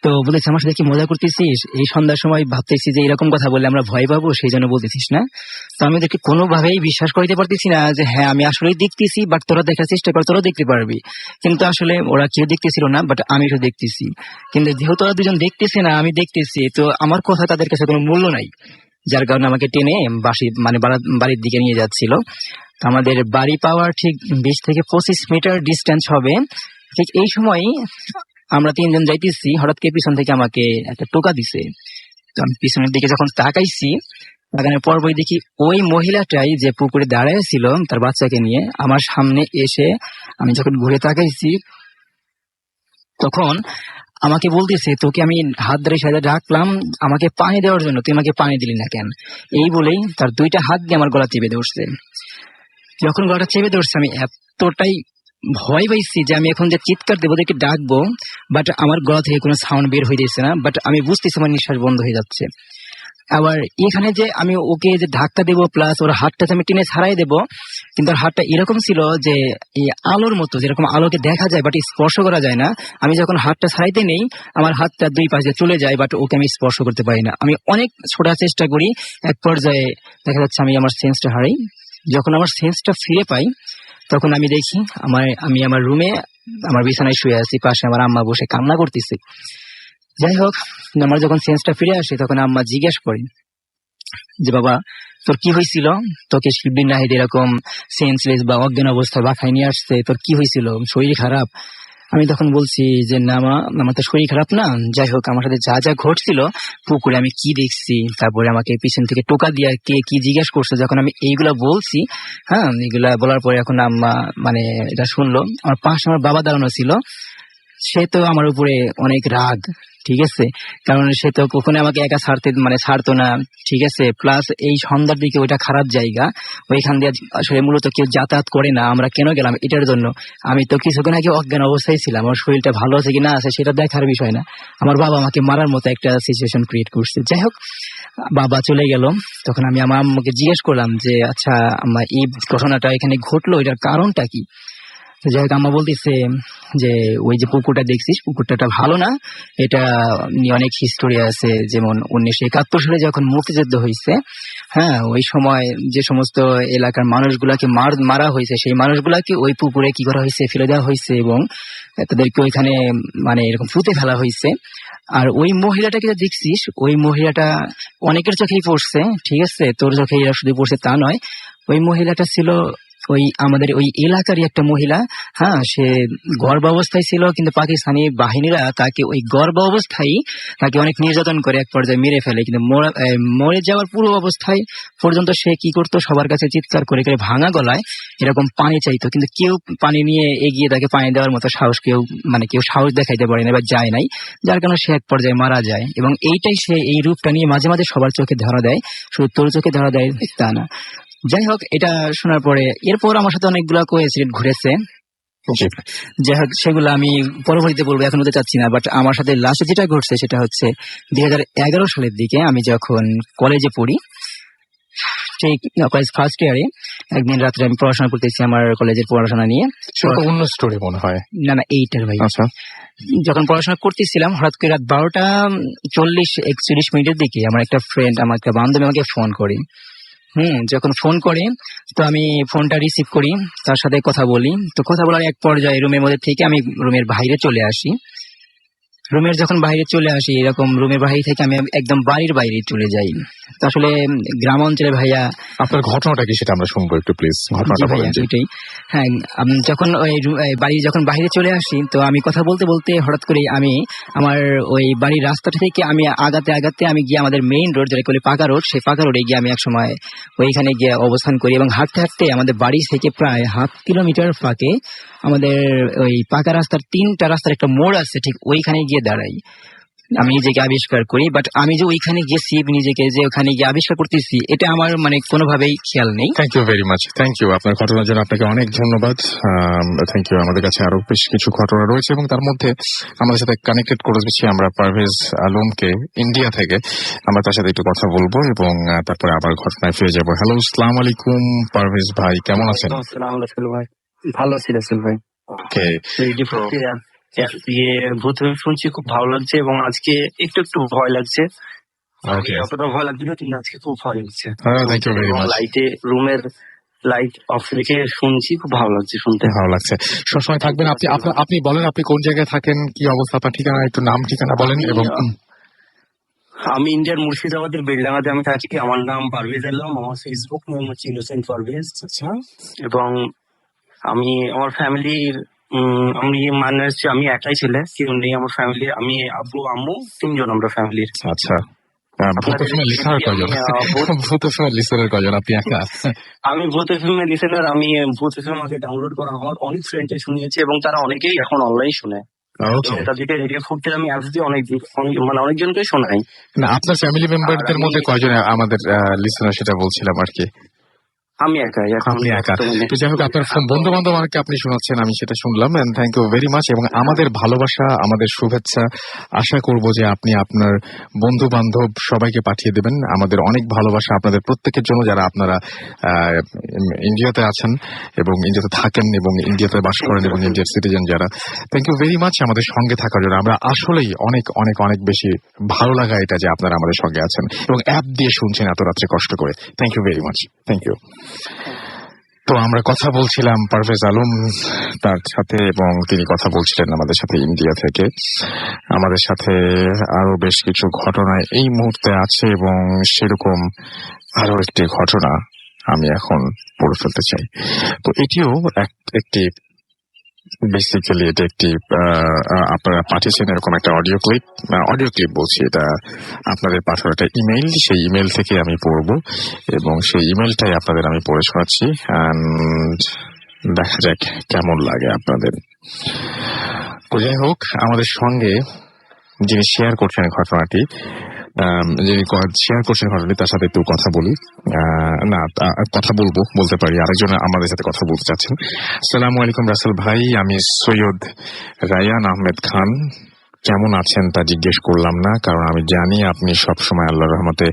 তো বলেছে আমার সাথে কি মজা করতেছিস, এই সন্ধ্যার সময় ভাবতেছি যে এরকম কথা বললে আমরা ভয় পাবো, সেই জন্য বলতেছিস না? তো আমি ওদেরকে কোনোভাবেই বিশ্বাস করাইতে পারতেছি না যে হ্যাঁ আমি আসলেই দেখতেছি, বাট তোরা দেখার চেষ্টা কর, তোরা দেখতে পারবি। কিন্তু আসলে ওরা কেউ দেখতেছিল না, বাট আমি তো দেখতেছি। কিন্তু যেহেতু ওরা দুজন দেখতেছে না, আমি দেখতেছি, তো আমার কথা তাদের কাছে কোনো মূল্য নাই, যার কারণে আমাকে টেনে বাড়ির দিকে নিয়ে যাচ্ছিল। আমাদের বাড়ি পাওয়ার ঠিক 20 থেকে 25 মিটার ডিস্টেন্স হবে। ঠিক এই সময় আমরা তিনজন যাইতেছি, হঠাৎ করে পিছন থেকে আমাকে একটা টোকা দিছে। তো আমি পিছনের দিকে যখন তাকাইছি, তাকানোর পরপরই দেখি ওই মহিলাটাই যে পুকুরে দাঁড়ায় ছিল তার বাচ্চাকে নিয়ে আমার সামনে এসে, আমি যখন ঘুরে তাকাইছি তখন আমাকে বলতেছে, তোকে আমি হাত ধরে সাথে ডাকলাম আমাকে পানি দেওয়ার জন্য, তুই আমাকে পানি দিলি না কেন? এই বলেই তার দুইটা হাত দিয়ে আমার গলা চেপে ধরছে। যখন গলাটা চেপে ধরছে আমি এতটাই ভয় পাইছি যে আমি এখন যে চিৎকার দেবো, ওদেরকে ডাকবো, বাট আমার গলা থেকে কোনো সাউন্ড বের হইতেছে না, বাট আমি বুঝতেছি আমার নিঃশ্বাস বন্ধ হয়ে যাচ্ছে। আবার এখানে যে আমি ওকে যে ধাক্কা দেবো প্লাস ওর হাতটা আমি টেনে ছাড়াই দেবো, কিন্তু ওর হাতটা এরকম ছিল যে এই আলোর মতো, যেরকম আলোকে দেখা যায় বাট স্পর্শ করা যায় না। আমি যখন হাতটা ছাড়াইতে নেই আমার হাতটা দুই পাশে চলে যায়, বাট ওকে আমি স্পর্শ করতে পারি না। আমি অনেক ছোটার চেষ্টা করি, এক পর্যায়ে দেখা যাচ্ছে আমি আমার সেন্সটা হারাই। যখন আমার সেন্সটা ফিরে পাই তখন আমি দেখি আমি আমার রুমে আমার বিছানায় শুয়ে আছি, পাশে আমার আম্মা বসে কান্না করতেছে। যাই হোক, আমার যখন সেন্সটা ফিরে আসে তখন আম্মা জিজ্ঞেস করে যে বাবা তোর কি হয়েছিল, তোকে শিবলিন নাহিদ এরকম সেন্সলেস বা অজ্ঞান অবস্থায় বাসায় নিয়ে আসছে, তোর কি হয়েছিল, শরীর খারাপ? আমি তখন বলছি যে না মা, আমার তো শরীর খারাপ না। যাই হোক, আমার সাথে যা যা ঘটছিল, পুকুরে আমি কি দেখছি, তারপরে আমাকে পিছন থেকে টোকা দিয়ে কে কি জিজ্ঞেস করছে, যখন আমি এইগুলা বলছি, হ্যাঁ এগুলা বলার পরে এখন আম্মা মানে এটা শুনলো। আমার পাশে আমার বাবা দাঁড়ানো ছিল, সে তো আমার উপরে অনেক রাগ, ঠিক আছে, কারণ সে তো কখনো আমাকে একা ছাড়তো না, ঠিক আছে। প্লাস এই সন্ধ্যার দিকে ওইটা খারাপ জায়গা, ওইখান দিয়ে আসলে মূলত কেউ যাতায়াত করে না, আমরা কেন গেলাম এটার জন্য। আমি তো কিছুক্ষণ আগে অজ্ঞান অবস্থায় ছিলাম, আমার শরীরটা ভালো আছে কি না আছে সেটা দেখার বিষয় না, আমার বাবা আমাকে মারার মতো একটা সিচুয়েশন ক্রিয়েট করছে। যাই হোক, বাবা চলে গেল, তখন আমি আমার আম্মুকে জিজ্ঞেস করলাম যে আচ্ছা আম্মা, এই ঘটনাটা এখানে ঘটলো, এটার কারণটা কি? যাই হোক, আম্মা বলতেছে যে ওই যে পুকুরটা দেখছিস, পুকুরটা ভালো না, এটা নিয়ে অনেক হিস্টোরি আছে। যেমন 1971 সালে যখন মুক্তিযুদ্ধ হয়েছে, হ্যাঁ ওই সময় যে সমস্ত এলাকার মানুষগুলাকে মারা হয়েছে, সেই মানুষগুলাকে ওই পুকুরে কি করা হয়েছে, ফেলে দেওয়া হয়েছে এবং তাদেরকে ওইখানে মানে এরকম পুঁতে ফেলা হয়েছে। আর ওই মহিলাটাকে যে দেখছিস, ওই মহিলাটা অনেকের চোখেই পড়ছে, ঠিক আছে, তোর চোখে শুধু পড়ছে তা নয়, ওই মহিলাটা ছিল ওই আমাদের ওই এলাকারই একটা মহিলা। হ্যাঁ, সে গর্ভাবস্থায় ছিল, কিন্তু পাকিস্তানি বাহিনীরা তাকে ওই গর্ভাবস্থায় তাকে অনেক নির্যাতন করে এক পর্যায়ে মেরে ফেলে। কিন্তু মরে যাওয়ার পুরো অবস্থায় পর্যন্ত সে কি করতো, সবার কাছে চিৎকার করে করে ভাঙা গলায় এরকম পানি চাইতো, কিন্তু কেউ পানি নিয়ে এগিয়ে তাকে পানি দেওয়ার মতো সাহস কেউ সাহস দেখাইতে পারে না বা যায় নাই, যার কারণে সে এক পর্যায়ে মারা যায়। এবং এইটাই সে এই রূপটা নিয়ে মাঝে মাঝে সবার চোখে ধরা দেয়, শুধু তোর চোখে ধরা দেয় তা না। যাই হোক, এটা শোনার পরে এরপর আমার সাথে অনেকগুলো কোইন্সিডেন্ট ঘুরেছে, যাই হোক সেগুলো আমি পরবর্তীতে বলবো, এখন বলতে চাচ্ছি না। বাট আমার সাথে লাস্টে যেটা ঘটছে সেটা হচ্ছে 2011 সালের দিকে আমি যখন কলেজে পড়ি, সেই কলেজ ফার্স্ট ইয়ারে একদিন রাত্রে আমি পড়াশোনা করতেছি আমার কলেজের পড়াশোনা নিয়ে। অন্য স্টোরি মনে হয়, না এইটার ভাই। আচ্ছা, যখন পড়াশোনা করতেছিলাম হঠাৎ করে রাত 12:40-41 দিকে আমার একটা ফ্রেন্ড, আমার একটা বান্ধবী আমাকে ফোন করে। যখন ফোন করে তো আমি ফোনটা রিসিভ করি, তার সাথে কথা বলি। তো কথা বলার এক পর্যায়ে রুমের মধ্যে থেকে আমি রুমের বাইরে চলে আসি। রুমের যখন বাইরে চলে আসি, এরকম রুমের বাইরে থেকে আমি একদম বাড়ির বাইরে চলে যাই। তো আসলে গ্রাম অঞ্চলে ভাইয়া, আপনার ঘটনাটা কি সেটা আমরা শুনবো একটু প্লিজ, ঘটনাটা বলেন। হ্যাঁ, যখন ওই বাড়ি যখন বাইরে চলে আসি, তো আমি কথা বলতে বলতে হঠাৎ করে আমি আমার ওই বাড়ির রাস্তাটা থেকে আমি আগাতে আমি গিয়ে আমাদের মেইন রোড, যেটা বলে পাকা রোড, সেই পাকা রোডে গিয়ে আমি এক সময় ওইখানে গিয়ে অবস্থান করি। এবং হাঁটতে হাঁটতে আমাদের বাড়ি থেকে প্রায় 1/2 কিলোমিটার ফাঁকে আমাদের ওই পাকা রাস্তার 3টা রাস্তার একটা মোড় আছে, ঠিক ওইখানে গিয়ে দাঁড়াই, আমি নিজেকে আবিষ্কার করি। বাট আমি যে ওইখানে গেছি, নিজেকে যে ওখানে গিয়ে আবিষ্কার করতেছি, এটা আমার কোনোভাবেই খেয়াল নেই। Thank you very much, thank you. আপনার ঘটনার জন্য আপনাকে অনেক ধন্যবাদ, থ্যাংক ইউ। আমাদের কাছে আরো বেশ কিছু ঘটনা রয়েছে এবং তার মধ্যে আমাদের সাথে কানেক্টেড করে দিচ্ছি আমরা পারভেজ আলমকে ইন্ডিয়া থেকে। আমরা তার সাথে একটু কথা বলবো এবং তারপরে আবার ঘটনায় ফিরে যাবো। হ্যালো, আসসালামু আলাইকুম পারভেজ ভাই, কেমন আছেন? ভাই ভালো আছি রাসেল ভাই। ওকে, ভূত শুনছি, খুব ভালো লাগছে এবং আজকে একটু ভয় লাগছে। অতটা ভয় লাগছে না, কিন্তু আজকে খুব ভয় লাগছে। Thank you very much. রুমের লাইট অফ রেখে শুনছি, খুব ভালো লাগছে শুনতে। ভালো লাগছে, সবসময় থাকবেন। আপনি বলেন আপনি কোন জায়গায় থাকেন, কি অবস্থা, আপনার ঠিকানা, একটু নাম ঠিকানা বলেন। এবং আমি ইন্ডিয়ার মুর্শিদাবাদের বেলডাঙ্গাতে আমি থাকি। আমার নাম পারভেজ আলম, আমার ফেসবুক নাম হচ্ছে ইনোসেন্ট পারভেজ। আচ্ছা, এবং আমি আমার ফ্যামিলির আমি একাই ছেলে, কেউ নেই আমার ফ্যামিলি। আমি আব্বু আম্মু 3 জন আমরা ফ্যামিলির। আচ্ছা, ভূত ফিল্মের লিসেনার কয়জন? ভূত ফিল্মের লিসেনার কয়জন? আপনি একা? আমি ভূত ফিল্মের লিসেনার। আমি ভূত ফিল্ম আমাকে ডাউনলোড করা আমার অনেক ফ্রেন্ডে শুনিয়েছি এবং তারা অনেকেই এখন অনলাইন শুনে। ওকে। তাদেরকে রেডিও ফুটতে আমি অ্যাপস দিয়ে মানে অনেকজনকে শোনাই। না, আপনার ফ্যামিলি মেম্বারদের মধ্যে কয়জন আমাদের লিসেনার সেটা বলছিলাম আর কি। আমি একাই এখন আপনি একা। বর্তমানে। তো যাই হোক, আপনার বন্ধু বান্ধব আমাকে আপনি শোনাচ্ছেন, আমি সেটা শুনলাম, and thank you very much. এবং আমাদের ভালোবাসা, আমাদের শুভেচ্ছা আশা করব যে আপনি আপনার বন্ধু বান্ধব সবাইকে পাঠিয়ে দেবেন। আমাদের অনেক ভালোবাসা আপনাদের প্রত্যেকের জন্য, যারা আপনারা ইন্ডিয়াতে আছেন এবং ইন্ডিয়াতে থাকেন এবং ইন্ডিয়াতে বাস করেন এবং ইন্ডিয়ার সিটিজেন যারা। থ্যাংক ইউ ভেরি মাচ আমাদের সঙ্গে থাকার জন্য। আমরা আসলেই অনেক অনেক অনেক বেশি ভালো লাগা এটা যে আপনারা আমাদের সঙ্গে আছেন এবং অ্যাপ দিয়ে শুনছেন এত রাত্রে কষ্ট করে। Thank you very much. Thank you. তো আমরা কথা বলছিলাম পারভেজ আলম তার সাথে, এবং তিনি কথা বলছিলেন আমাদের সাথে ইন্ডিয়া থেকে। আমাদের সাথে আরো বেশ কিছু ঘটনা এই মুহূর্তে আছে, এবং সেরকম আরো একটি ঘটনা আমি এখন পড়ে ফেলতে চাই। তো এটিও একটি বেসিক্যালি এটা একটি আপনারা পাঠিয়েছেন এরকম একটা অডিও ক্লিপ বলছি, এটা আপনাদের পাঠানো একটা ইমেইল, সেই ইমেইল থেকে আমি পড়বো এবং সেই ইমেইলটাই আপনাদের আমি পড়ে শোনাচ্ছি, অ্যান্ড দেখা যাক কেমন লাগে আপনাদের। তো যাই হোক, আমাদের সঙ্গে যিনি শেয়ার করছেন ঘটনাটি, তার সাথে একটু কথা বলি। বলতে পারি, আরেকজন আমাদের সাথে কথা বলতে চাচ্ছেন। আসসালামু আলাইকুম রাসেল ভাই, আমি সৈয়দ রায়ান আহমেদ খান। কেমন আছেন তা জিজ্ঞেস করলাম না, কারণ আমি জানি আপনি সবসময় আল্লাহর রহমতে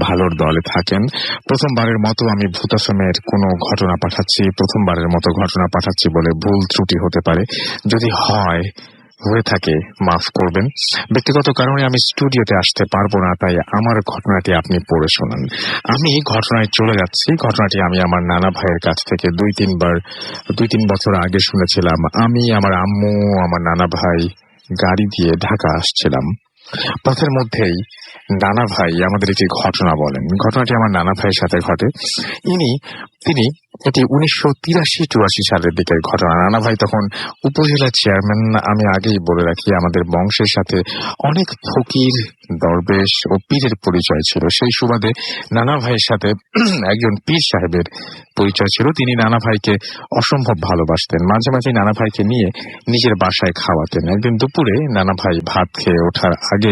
ভালোর দলে থাকেন। প্রথমবারের মতো আমি ভূতাশ্রমের কোনো ঘটনা পাঠাচ্ছি বলে ভুল ত্রুটি হতে পারে, যদি হয়ে থাকে মাফ করবেন। ব্যক্তিগত কারণে আমি স্টুডিওতে আসতে পারবো না, তাই আমার ঘটনাটি আপনি পড়ে শোনান। আমি ঘটনায় চলে যাচ্ছি। ঘটনাটি আমি আমার নানা ভাইয়ের কাছ থেকে 2-3 বছর আগে শুনেছিলাম। আমি, আমার আম্মু, আমার নানা ভাই গাড়ি দিয়ে ঢাকা আসছিলাম। পথের মধ্যেই নানা ভাই আমাদের একটি ঘটনা বলেন। ঘটনাটি আমার নানা ভাইয়ের সাথে ঘটে। এটি 1983-84 সালের দিকের ঘটনা। নানা ভাই তখন উপজেলা চেয়ারম্যান। আমি আগেই বলে রাখি, আমাদের বংশের সাথে অনেক ফকির, দরবেশ ও পীরের পরিচয় ছিল। সেই সুবাদে নানা ভাইয়ের সাথে একজন পীর সাহেবের পরিচয় ছিল। তিনি নানা ভাইকে অসম্ভব ভালোবাসতেন। মাঝে মাঝে নানা ভাইকে নিয়ে নিজের বাসায় খাওয়াতেন। একদিন দুপুরে নানা ভাই ভাত খেয়ে ওঠার সাথে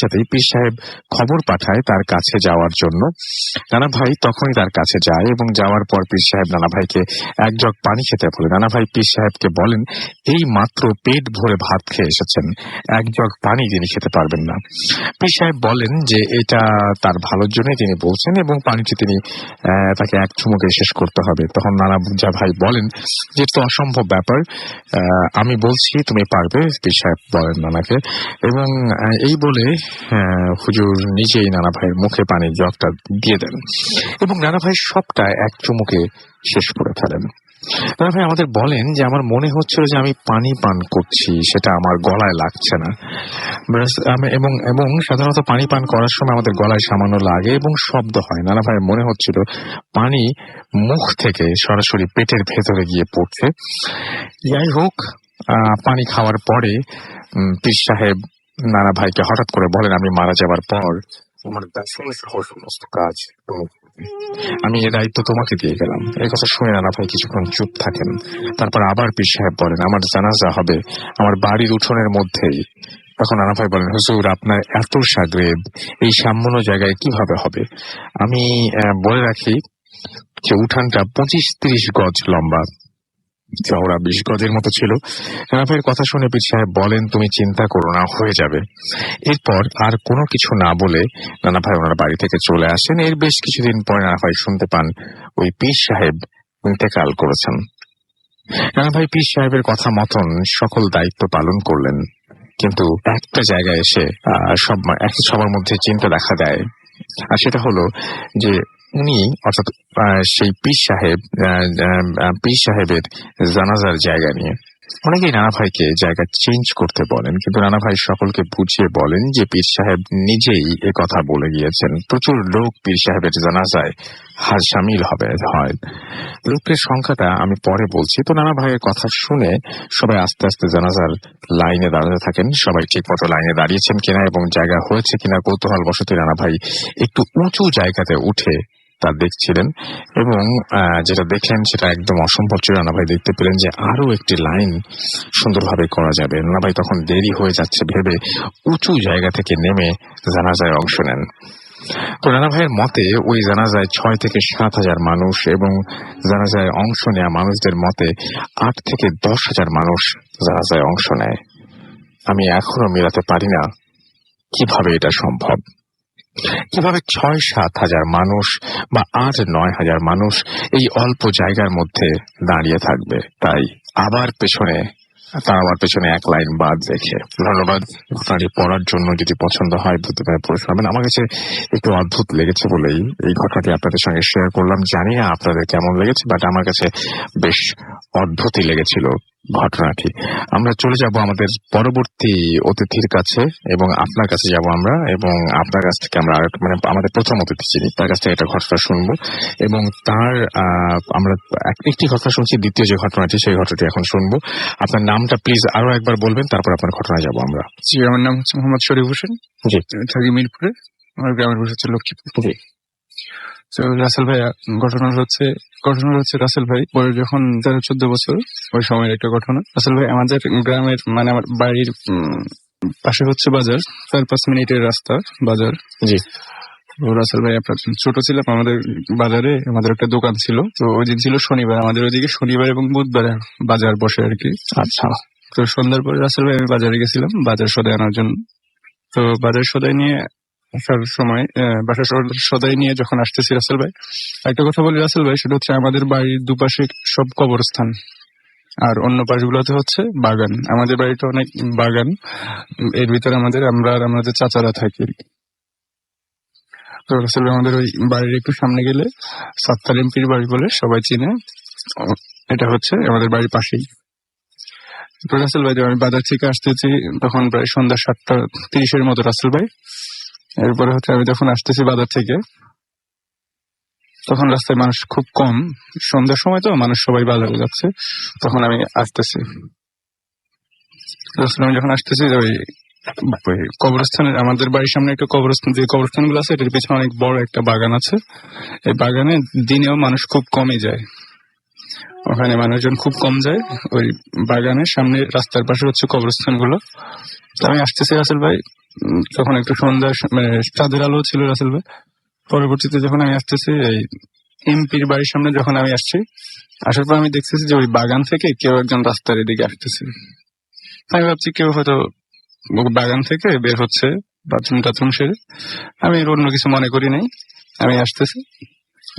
সাথেই পীর সাহেব খবর পাঠায় তার কাছে যাওয়ার জন্য। নানা ভাই তখনই তার কাছে যায় এবং যাওয়ার পর পীর সাহেব নানা ভাইকে এক জগ পানি খেতে বলে। নানা ভাই পীর সাহেবকে বলেন, এই মাত্র পেট ভরে ভাত খেয়ে এসেছেন, এক জগ পানি তিনি খেতে পারবেন না। পীর সাহেব বলেন যে এটা তার ভালোর জন্য তিনি বলছেন এবং পানিটি তিনি তাকে এক চুমুকে শেষ করতে হবে। তখন নানা ভাই বলেন যে তো অসম্ভব ব্যাপার, আমি বলছি তুমি পারবে। পীর সাহেব বলেন নানাকে, এবং এই বলে হুজুর নিজেই নানা ভাইয়ের মুখে পানির জগটা দিয়ে দেন এবং নানা ভাই সবটা এক চুমুকে শেষ করে ফেলেন। নানা ভাই আমাদের বলেন যে আমার মনে হচ্ছিল যে আমি পানি পান করছি, সেটা আমার গলায় লাগছে না। এবং সাধারণত পানি পান করার সময় আমাদের গলায় সামান্য লাগে এবং শব্দ হয়। নানা ভাই মনে হচ্ছিল পানি মুখ থেকে সরাসরি পেটের ভেতরে গিয়ে পড়ছে। যাই হোক, পানি খাওয়ার পরে পীর সাহেব নানা ভাইকে হঠাৎ করে বলেন, আমি মারা যাবার পর আমার সমস্ত কাজ আমি এ দায়িত্ব তোমাকে দিয়ে গেলাম। এই কথা শুনে নানা ভাই কিছুক্ষণ চুপ থাকেন। তারপর আবার পীর সাহেব বলেন, আমার জানাজা হবে আমার বাড়ির উঠোনের মধ্যেই। তখন নানা ভাই বলেন, হুজুর আপনার এত সাগরেদ এই সামান্য জায়গায় কিভাবে হবে? আমি বলে রাখি যে উঠানটা 25-30 গজ লম্বা, চওড়া 20 গজের মতো ছিল। নানা ভাইয়ের কথা শুনে পীর সাহেব বলেন, তুমি চিন্তা করো না, হয়ে যাবে। এরপর আর কোনো কিছু না বলে নানা ভাই ওনার বাড়ি থেকে চলে আসেন। এর বেশ কিছুদিন পরে নানা ভাই শুনতে পান ওই পীর সাহেব ইন্তেকাল করেছেন। নানা ভাই পীর সাহেবের কথা মতন সকল দায়িত্ব পালন করলেন, কিন্তু একটা জায়গায় এসে সবার মধ্যে চিন্তা দেখা দেয়, আর সেটা হলো যে উনি অর্থাৎ সেই পীর সাহেবের জানাজার জায়গা নিয়ে অনেকেই নানা ভাইকে জায়গা চেঞ্জ করতে বলেন, কিন্তু নানা ভাই সকলকে বুঝিয়ে বলেন যে পীর সাহেব নিজেই এ কথা বলে গিয়েছেন। প্রচুর লোক পীর সাহেবের জানাজায় সামিল হয়। লোকের সংখ্যাটা আমি পরে বলছি। তো নানা ভাইয়ের কথা শুনে সবাই আস্তে আস্তে জানাজার লাইনে দাঁড়াতে থাকেন। সবাই ঠিক মতো লাইনে দাঁড়িয়েছেন কিনা এবং জায়গা হয়েছে কিনা কৌতূহল বশত নানা ভাই একটু উঁচু জায়গাতে উঠে তা দেখছিলেন এবং যেটা দেখলেন সেটা একদম অসম্ভব ছিল। রানা ভাই দেখতে পেলেন যে আরো একটি লাইন সুন্দরভাবে করা যাবে। রানা ভাই তখন দেরি হয়ে যাচ্ছে ভেবে উঁচু জায়গা থেকে নেমে জানাজায় অংশ নেন। তো রানা ভাইয়ের মতে ওই জানাজায় 6 থেকে 7 হাজার মানুষ এবং জানাজায় অংশ নেওয়া মানুষদের মতে 8 থেকে 10 হাজার মানুষ জানাজায় অংশ নেয়। আমি এখনো মেলাতে পারি না কিভাবে এটা সম্ভব, কিভাবে 6-7 হাজার মানুষ বা 8-9 হাজার মানুষ এই অল্প জায়গার মধ্যে দাঁড়িয়ে থাকবে। তাই আবার আমার পেছনে এক লাইন বাদ রেখে ধন্যবাদ। ঘটনাটি পড়ার জন্য যদি পছন্দ হয় পড়ে শোনাবেন। আমার কাছে একটু অদ্ভুত লেগেছে বলেই এই ঘটনাটি আপনাদের সঙ্গে শেয়ার করলাম। জানি না আপনাদের কেমন লেগেছে, বাট আমার কাছে বেশ অদ্ভুতই লেগেছিল ঘটনাটি। আমরা চলে যাব আমাদের পরবর্তী অতিথির কাছে এবং আপনার কাছে যাব আমরা, এবং আপনার কাছ থেকে আমরা আমাদের প্রথম অতিথি চিনি, তার কাছ থেকে একটা ঘটনা শুনবো এবং তার আমরা একটি ঘটনা শুনছি, দ্বিতীয় যে ঘটনাটি সেই ঘটনাটি এখন শুনবো। আপনার নামটা প্লিজ আরো একবার বলবেন, তারপর আপনার ঘটনায় যাব আমরা। জি, আমার নাম হচ্ছে মোহাম্মদ শরীফ হোসেন। জি, থাকি মিরপুরে। আমার গ্রামের বাসা হচ্ছে লক্ষ্মীপুর। জি, তো রাসেল ভাই, ঘটনা হচ্ছে রাসেল ভাই পরে যখন 13-14 বছর ওই সময়ের একটা ঘটনা। রাসেল ভাই আমাদের গ্রামের আমার বাড়ির পাশে হচ্ছে বাজার, 4-5 মিনিটের রাস্তা বাজার। জি, রাসেল ভাই আপনার ছোট ছিলাম, আমাদের বাজারে আমাদের একটা দোকান ছিল। তো ওই দিন ছিল শনিবার, আমাদের ওইদিকে শনিবার এবং বুধবারে বাজার বসে আর কি। আচ্ছা। তো সন্ধ্যার পরে রাসেল ভাই আমি বাজারে গেছিলাম বাজার সদাই আনার জন্য। তো বাজার সদাই নিয়ে আসার সময় বাসার সদাই নিয়ে যখন আসতেছি রাসেল ভাই, একটা কথা বলি রাসেল ভাই, সেটা হচ্ছে আমাদের বাড়ির দুপাশে সব কবরস্থান আর অন্য পাশগুলোতে হচ্ছে বাগান। আমাদের বাড়িটা অনেক বাগান, এর ভিতরে আমাদের চাচারা থাকে। তো রাসেল ভাই আমাদের ওই বাড়ির একটু সামনে গেলে সাত্তার এমপির বাড়ি বলে সবাই চিনে, এটা হচ্ছে আমাদের বাড়ির পাশেই। তো রাসেল ভাই আমি বাজার থেকে আসতেছি তখন প্রায় সন্ধ্যা 7:30 মতো রাসেল ভাই। এরপরে হচ্ছে আমি যখন আসতেছি বাজার থেকে তখন রাস্তায় মানুষ খুব কম, সন্ধ্যার সময় তো মানুষ সবাই বাজারে যাচ্ছে। তখন আমি আসতেছি, আমি যখন আসতেছি ওই কবরস্থানের, আমাদের বাড়ির সামনে একটা কবরস্থান, যে কবরস্থান গুলো আছে এটার পিছনে অনেক বড় একটা বাগান আছে। এই বাগানে দিনেও মানুষ খুব কমই যায়, ওখানে মানুষজন খুব কম যায়। ওই বাগানের সামনে রাস্তার পাশে হচ্ছে কবরস্থান গুলো। আমি আসতেছি রাসেল ভাই, তখন একটু সন্ধ্যা চাঁদের আলো ছিল রাসেল ভাই। পরবর্তীতে যখন আমি আসতেছি এই এমপির বাড়ির সামনে যখন আমি আসছি, আসার পর আমি দেখতেছি যে ওই বাগান থেকে কেউ একজন রাস্তার এদিকে আসতেছে। আমি ভাবছি কেউ হয়তো বাগান থেকে বের হচ্ছে বাথরুম সেরে। আমি অন্য কিছু মনে করি নাই, আমি আসতেছি।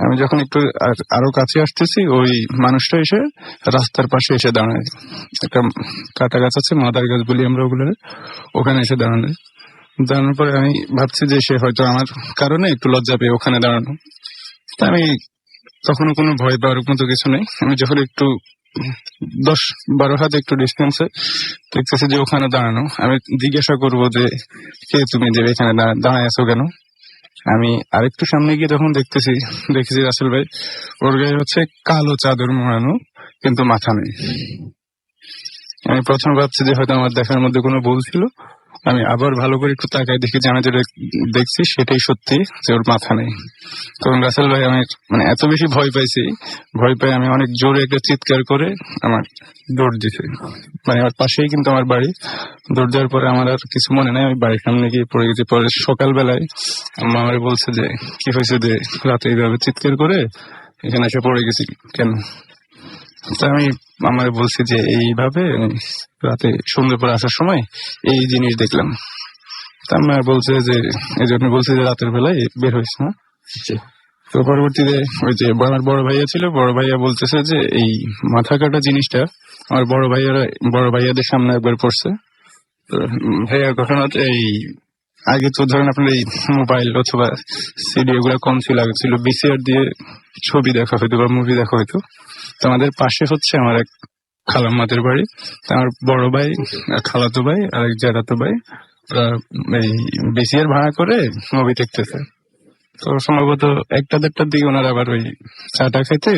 আমি যখন একটু আরো কাছে আসতেছি ওই মানুষটা এসে রাস্তার পাশে এসে দাঁড়ায়, একটা কাটা গাছ আছে, মাদার গাছ বলি আমরা ওগুলো, ওখানে এসে দাঁড়ানোর পরে আমি ভাবছি যে সে হয়তো আমার কারণে একটু লজ্জা পেয়ে ওখানে দাঁড়ানো। আমি তখনও কোনো ভয় পাওয়ার মতো কিছু নেই। আমি যখন একটু 10-12 হাত একটু ডিস্টেন্সে দেখতেছি যে ওখানে দাঁড়ানো, আমি জিজ্ঞাসা করবো যে কে তুমি, যে এখানে দাঁড়ায় আছো কেন? আমি আরেকটু সামনে গিয়ে তখন দেখেছি রাসেল ভাই ওর গায়ে হচ্ছে কালো চাদর মোড়ানো, কিন্তু মাথা নেই। আমি প্রথম ভাবছি যে হয়তো আমার দেখার মধ্যে কোনো ভুল ছিল। আমি আবার ভালো করে একটু তাকায় দেখি যে আমি যেটা দেখছি সেটাই সত্যি, যে ওর মাথা নেই। তখন রাসেল ভাই আমি এত বেশি ভয় পাই আমি অনেক জোরে একটা চিৎকার করে আমার দৌড় দিছি। আমার পাশেই কিন্তু আমার বাড়ি। দৌড় দেওয়ার পরে আমার আর কিছু মনে নাই, আমি বাড়ির সামনে গিয়ে পড়ে গেছি। পরে সকালবেলায় আম্মা আমার বলছে যে কি হয়েছে, যে রাতে এইভাবে চিৎকার করে এখানে এসে পড়ে গেছি কেন? তো আমি আমার বলছি যে এইভাবে রাতে সন্ধ্যে পরে আসার সময় এই জিনিস দেখলাম। আমার বলছে যে এই জন্য বলছে যে রাতের বেলায় বের হয়েছে না। তো পরবর্তীতে ওই যে আমার বড় ভাইয়া ছিল, বড় ভাইয়া বলতেছে যে এই মাথা কাটা জিনিসটা আমার বড় ভাইয়াদের সামনে একবার পড়ছে। ভাইয়া ঘটনা এই আগে তো ধরেন আপনার এই মোবাইল অথবা সিডি এগুলো কম ছিল, আগে ছিল বিসিআর দিয়ে ছবি দেখা হইতো বা মুভি দেখা হইতো। তো আমাদের পাশে হচ্ছে আমার এক খালাম্মাদের বাড়ি। আমার বড় ভাই, খালাতো ভাই আর এক জ্যাঠাতো ভাই এই বিসিআর ভাড়া করে মুভি দেখতেছে। তো সম্ভবত 1-1:30টার দিকে ওনারা আবার ওই চাটা খাইতে,